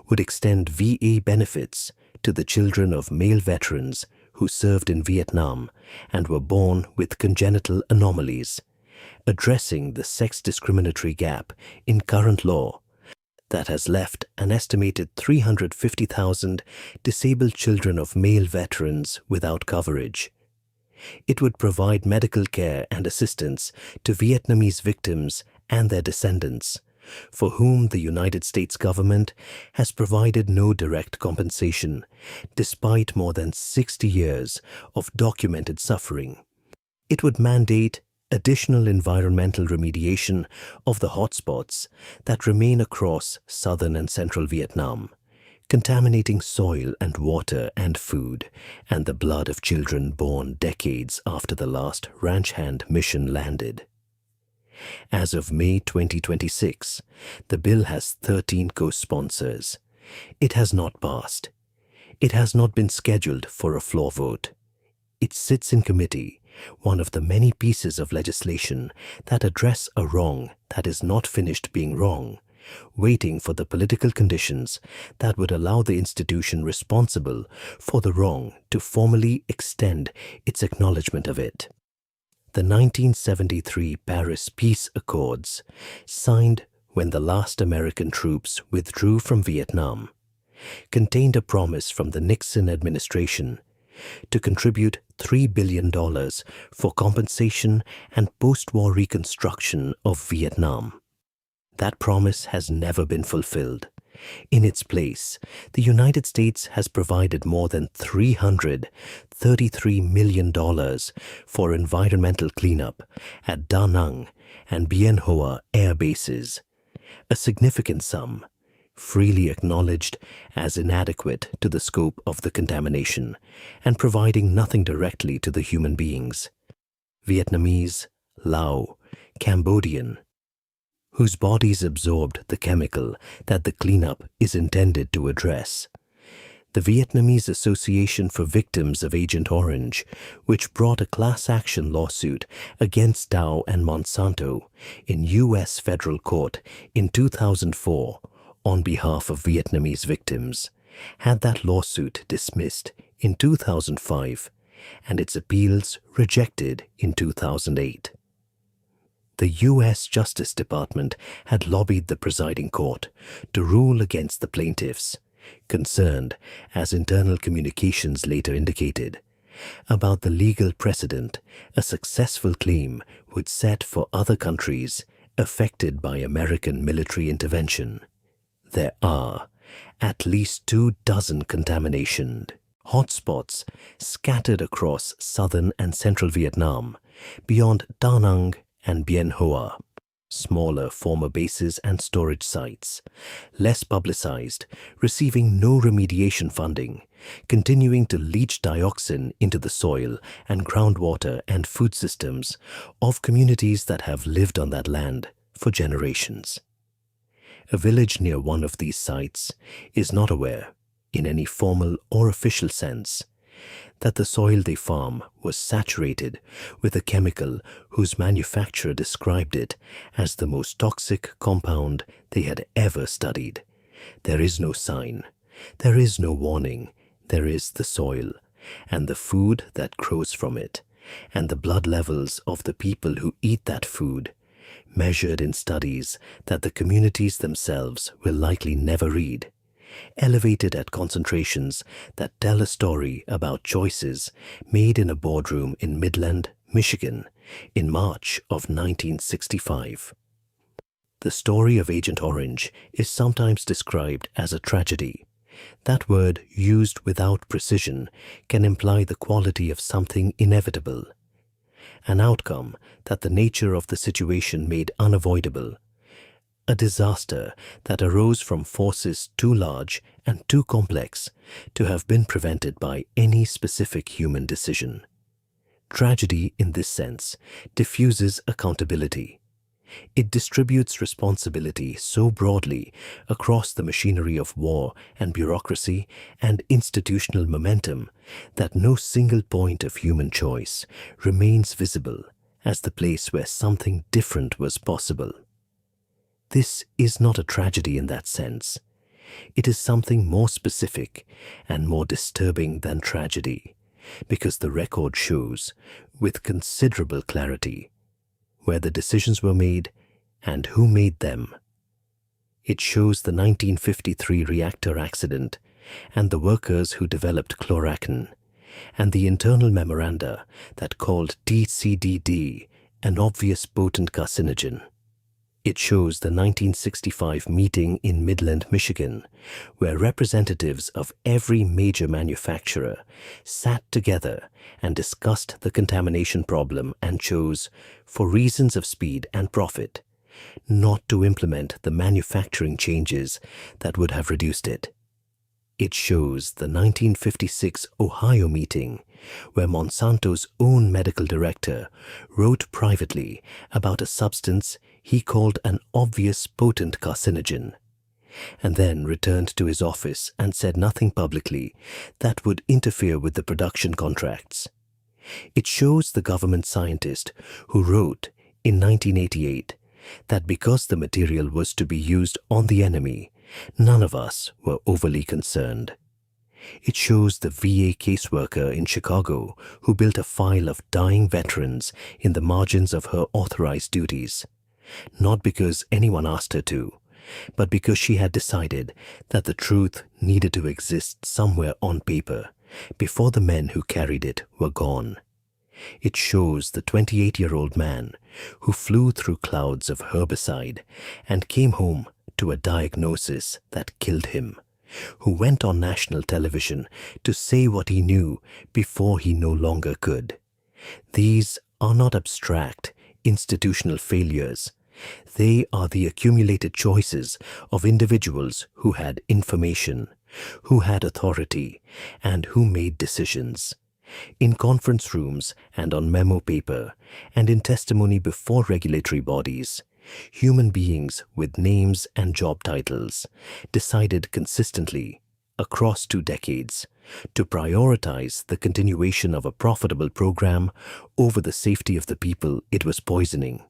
would extend VA benefits to the children of male veterans who served in Vietnam and were born with congenital anomalies, addressing the sex discriminatory gap in current law that has left an estimated 350,000 disabled children of male veterans without coverage. It would provide medical care and assistance to Vietnamese victims and their descendants, for whom the United States government has provided no direct compensation, despite more than 60 years of documented suffering. It would mandate additional environmental remediation of the hotspots that remain across southern and central Vietnam, contaminating soil and water and food and the blood of children born decades after the last ranch hand mission landed. As of May 2026, the bill has 13 co-sponsors. It has not passed. It has not been scheduled for a floor vote. It sits in committee, one of the many pieces of legislation that address a wrong that is not finished being wrong, waiting for the political conditions that would allow the institution responsible for the wrong to formally extend its acknowledgement of it. The 1973 Paris Peace Accords, signed when the last American troops withdrew from Vietnam, contained a promise from the Nixon administration to contribute $3 billion for compensation and post-war reconstruction of Vietnam. That promise has never been fulfilled. In its place, the United States has provided more than $333 million for environmental cleanup at Da Nang and Bien Hoa air bases, a significant sum, freely acknowledged as inadequate to the scope of the contamination and providing nothing directly to the human beings, Vietnamese, Lao, Cambodian, whose bodies absorbed the chemical that the cleanup is intended to address. The Vietnamese Association for Victims of Agent Orange, which brought a class action lawsuit against Dow and Monsanto in U.S. federal court in 2004 on behalf of Vietnamese victims, had that lawsuit dismissed in 2005 and its appeals rejected in 2008. The U.S. Justice Department had lobbied the presiding court to rule against the plaintiffs, concerned, as internal communications later indicated, about the legal precedent a successful claim would set for other countries affected by American military intervention. There are at least 24 contamination hotspots scattered across southern and central Vietnam, beyond Da Nang and Bien Hoa, smaller former bases and storage sites, less publicized, receiving no remediation funding, continuing to leach dioxin into the soil and groundwater and food systems of communities that have lived on that land for generations. A village near one of these sites is not aware, in any formal or official sense, that the soil they farm was saturated with a chemical whose manufacturer described it as the most toxic compound they had ever studied. There is no sign, there is no warning, there is the soil, and the food that grows from it, and the blood levels of the people who eat that food, measured in studies that the communities themselves will likely never read, elevated at concentrations that tell a story about choices made in a boardroom in Midland, Michigan, in March of 1965. The story of Agent Orange is sometimes described as a tragedy. That word, used without precision, can imply the quality of something inevitable, an outcome that the nature of the situation made unavoidable, a disaster that arose from forces too large and too complex to have been prevented by any specific human decision. Tragedy, in this sense, diffuses accountability. It distributes responsibility so broadly across the machinery of war and bureaucracy and institutional momentum that no single point of human choice remains visible as the place where something different was possible. This is not a tragedy in that sense. It is something more specific and more disturbing than tragedy, because the record shows, with considerable clarity, where the decisions were made and who made them. It shows the 1953 reactor accident and the workers who developed chloracin, and the internal memoranda that called TCDD an obvious potent carcinogen. It shows the 1965 meeting in Midland, Michigan, where representatives of every major manufacturer sat together and discussed the contamination problem and chose, for reasons of speed and profit, not to implement the manufacturing changes that would have reduced it. It shows the 1956 Ohio meeting, where Monsanto's own medical director wrote privately about a substance he called an obvious potent carcinogen, and then returned to his office and said nothing publicly that would interfere with the production contracts. It shows the government scientist who wrote in 1988 that because the material was to be used on the enemy, none of us were overly concerned. It shows the VA caseworker in Chicago who built a file of dying veterans in the margins of her authorized duties, not because anyone asked her to, but because she had decided that the truth needed to exist somewhere on paper before the men who carried it were gone. It shows the 28-year-old man who flew through clouds of herbicide and came home to a diagnosis that killed him, who went on national television to say what he knew before he no longer could. These are not abstract, institutional failures. They are the accumulated choices of individuals who had information, who had authority, and who made decisions. In conference rooms and on memo paper, and in testimony before regulatory bodies, human beings with names and job titles decided consistently, across 2 decades, to prioritize the continuation of a profitable program over the safety of the people it was poisoning.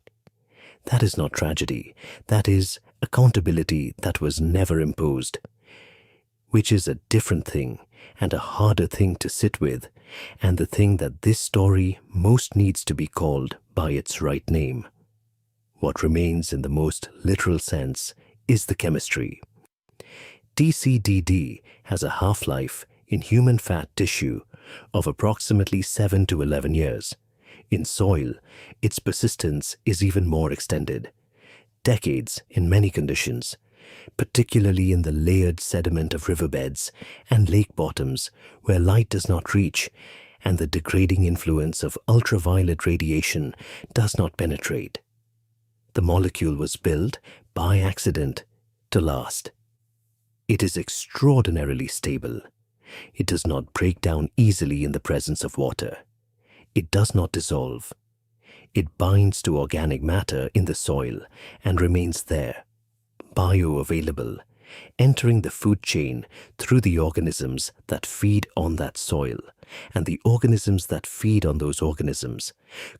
That is not tragedy. That is accountability that was never imposed, which is a different thing and a harder thing to sit with, and the thing that this story most needs to be called by its right name. What remains in the most literal sense is the chemistry. TCDD has a half-life in human fat tissue of approximately 7 to 11 years. In soil, its persistence is even more extended. Decades in many conditions, particularly in the layered sediment of riverbeds and lake bottoms where light does not reach and the degrading influence of ultraviolet radiation does not penetrate. The molecule was built by accident to last. It is extraordinarily stable. It does not break down easily in the presence of water. It does not dissolve. It binds to organic matter in the soil and remains there, bioavailable, entering the food chain through the organisms that feed on that soil and the organisms that feed on those organisms,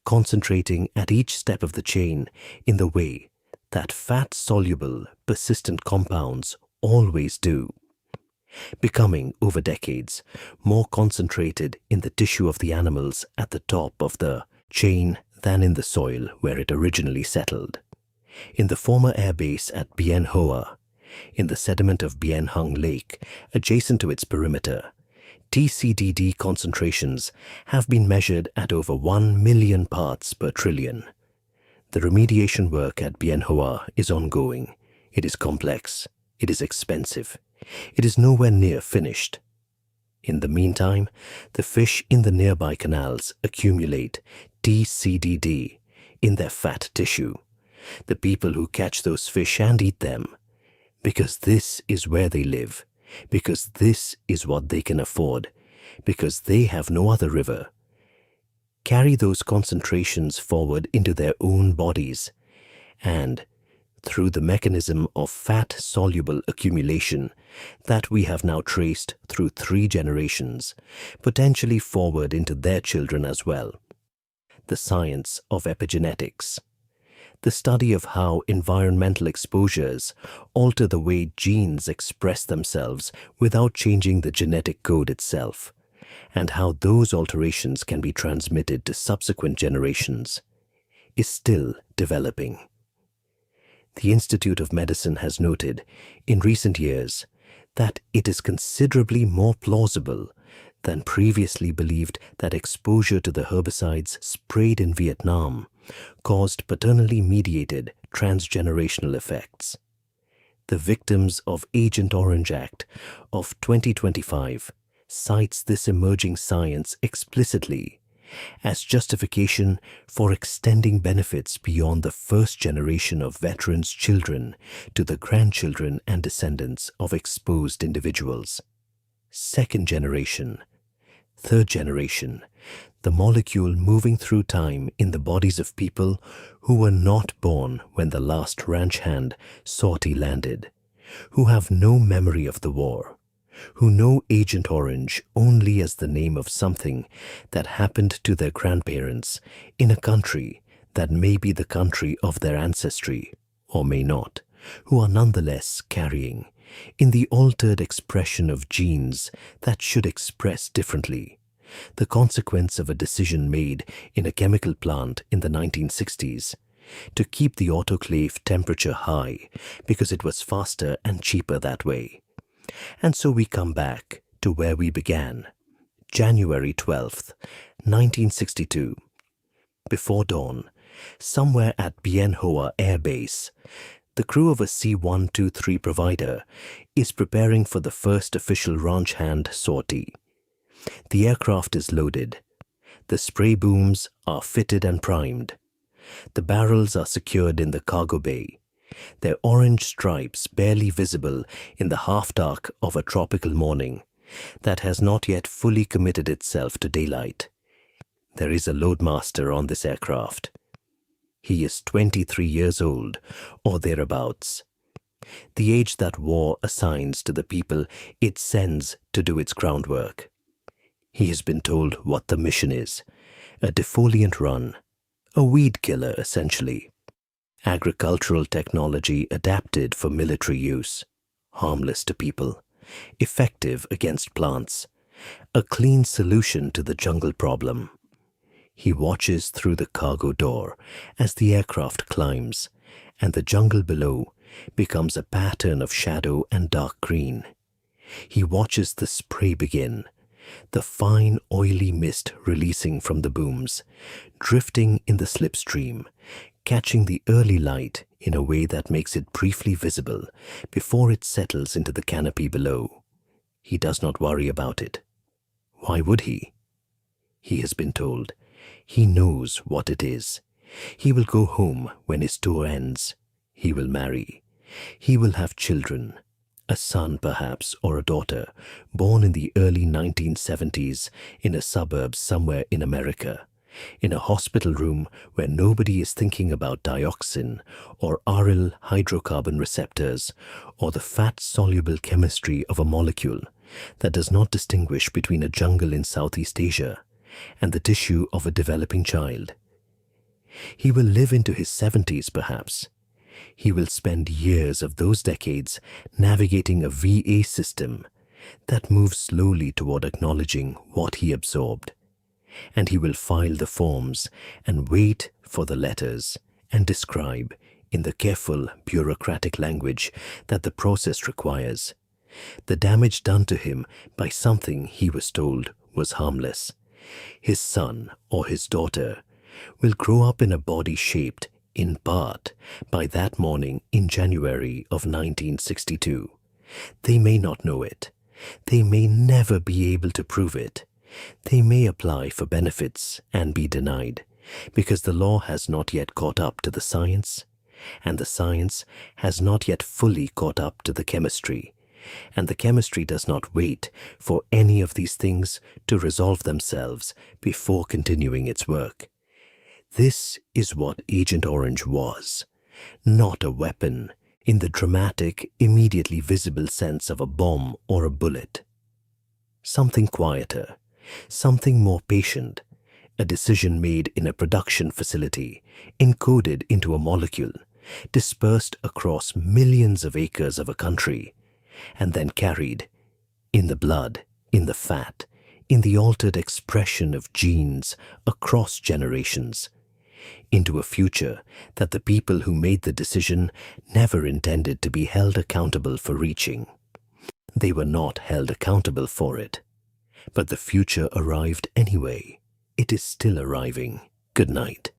concentrating at each step of the chain in the way that fat-soluble, persistent compounds always do, becoming, over decades, more concentrated in the tissue of the animals at the top of the chain than in the soil where it originally settled. In the former airbase at Bien Hoa, in the sediment of Bien Hung Lake, adjacent to its perimeter, TCDD concentrations have been measured at over 1 million parts per trillion. The remediation work at Bien Hoa is ongoing. It is complex. It is expensive. It is nowhere near finished. In the meantime, the fish in the nearby canals accumulate TCDD in their fat tissue. The people who catch those fish and eat them, because this is where they live, because this is what they can afford, because they have no other river, carry those concentrations forward into their own bodies, and through the mechanism of fat-soluble accumulation that we have now traced through 3 generations, potentially forward into their children as well. The science of epigenetics, the study of how environmental exposures alter the way genes express themselves without changing the genetic code itself, and how those alterations can be transmitted to subsequent generations, is still developing. The Institute of Medicine has noted in recent years that it is considerably more plausible than previously believed that exposure to the herbicides sprayed in Vietnam caused paternally mediated transgenerational effects. The Victims of Agent Orange Act of 2025 cites this emerging science explicitly as justification for extending benefits beyond the first generation of veterans' children to the grandchildren and descendants of exposed individuals. Second generation, third generation, the molecule moving through time in the bodies of people who were not born when the last ranch hand sortie landed, who have no memory of the war, who know Agent Orange only as the name of something that happened to their grandparents in a country that may be the country of their ancestry, or may not, who are nonetheless carrying, in the altered expression of genes that should express differently, the consequence of a decision made in a chemical plant in the 1960s to keep the autoclave temperature high because it was faster and cheaper that way. And so we come back to where we began, January 12th, 1962. Before dawn, somewhere at Bien Hoa Air Base, the crew of a C-123 provider is preparing for the first official ranch hand sortie. The aircraft is loaded. The spray booms are fitted and primed. The barrels are secured in the cargo bay, their orange stripes barely visible in the half-dark of a tropical morning that has not yet fully committed itself to daylight. There is a loadmaster on this aircraft. He is 23 years old, or thereabouts, the age that war assigns to the people it sends to do its groundwork. He has been told what the mission is: a defoliant run, a weed killer essentially, agricultural technology adapted for military use, harmless to people, effective against plants, a clean solution to the jungle problem. He watches through the cargo door as the aircraft climbs, and the jungle below becomes a pattern of shadow and dark green. He watches the spray begin, the fine oily mist releasing from the booms, drifting in the slipstream, catching the early light in a way that makes it briefly visible before it settles into the canopy below. He does not worry about it. Why would he? He has been told. He knows what it is. He will go home when his tour ends. He will marry. He will have children. A son, perhaps, or a daughter, born in the early 1970s in a suburb somewhere in America, in a hospital room where nobody is thinking about dioxin or aryl hydrocarbon receptors or the fat-soluble chemistry of a molecule that does not distinguish between a jungle in Southeast Asia and the tissue of a developing child. He will live into his 70s, perhaps. He will spend years of those decades navigating a VA system that moves slowly toward acknowledging what he absorbed. And he will file the forms and wait for the letters and describe, in the careful bureaucratic language that the process requires, the damage done to him by something he was told was harmless. His son or his daughter will grow up in a body shaped, in part, by that morning in January of 1962. They may not know it. They may never be able to prove it. They may apply for benefits and be denied, because the law has not yet caught up to the science, and the science has not yet fully caught up to the chemistry, and the chemistry does not wait for any of these things to resolve themselves before continuing its work. This is what Agent Orange was, not a weapon in the dramatic, immediately visible sense of a bomb or a bullet. Something quieter, something more patient, a decision made in a production facility, encoded into a molecule, dispersed across millions of acres of a country, and then carried in the blood, in the fat, in the altered expression of genes across generations, into a future that the people who made the decision never intended to be held accountable for reaching. They were not held accountable for it. But the future arrived anyway. It is still arriving. Good night.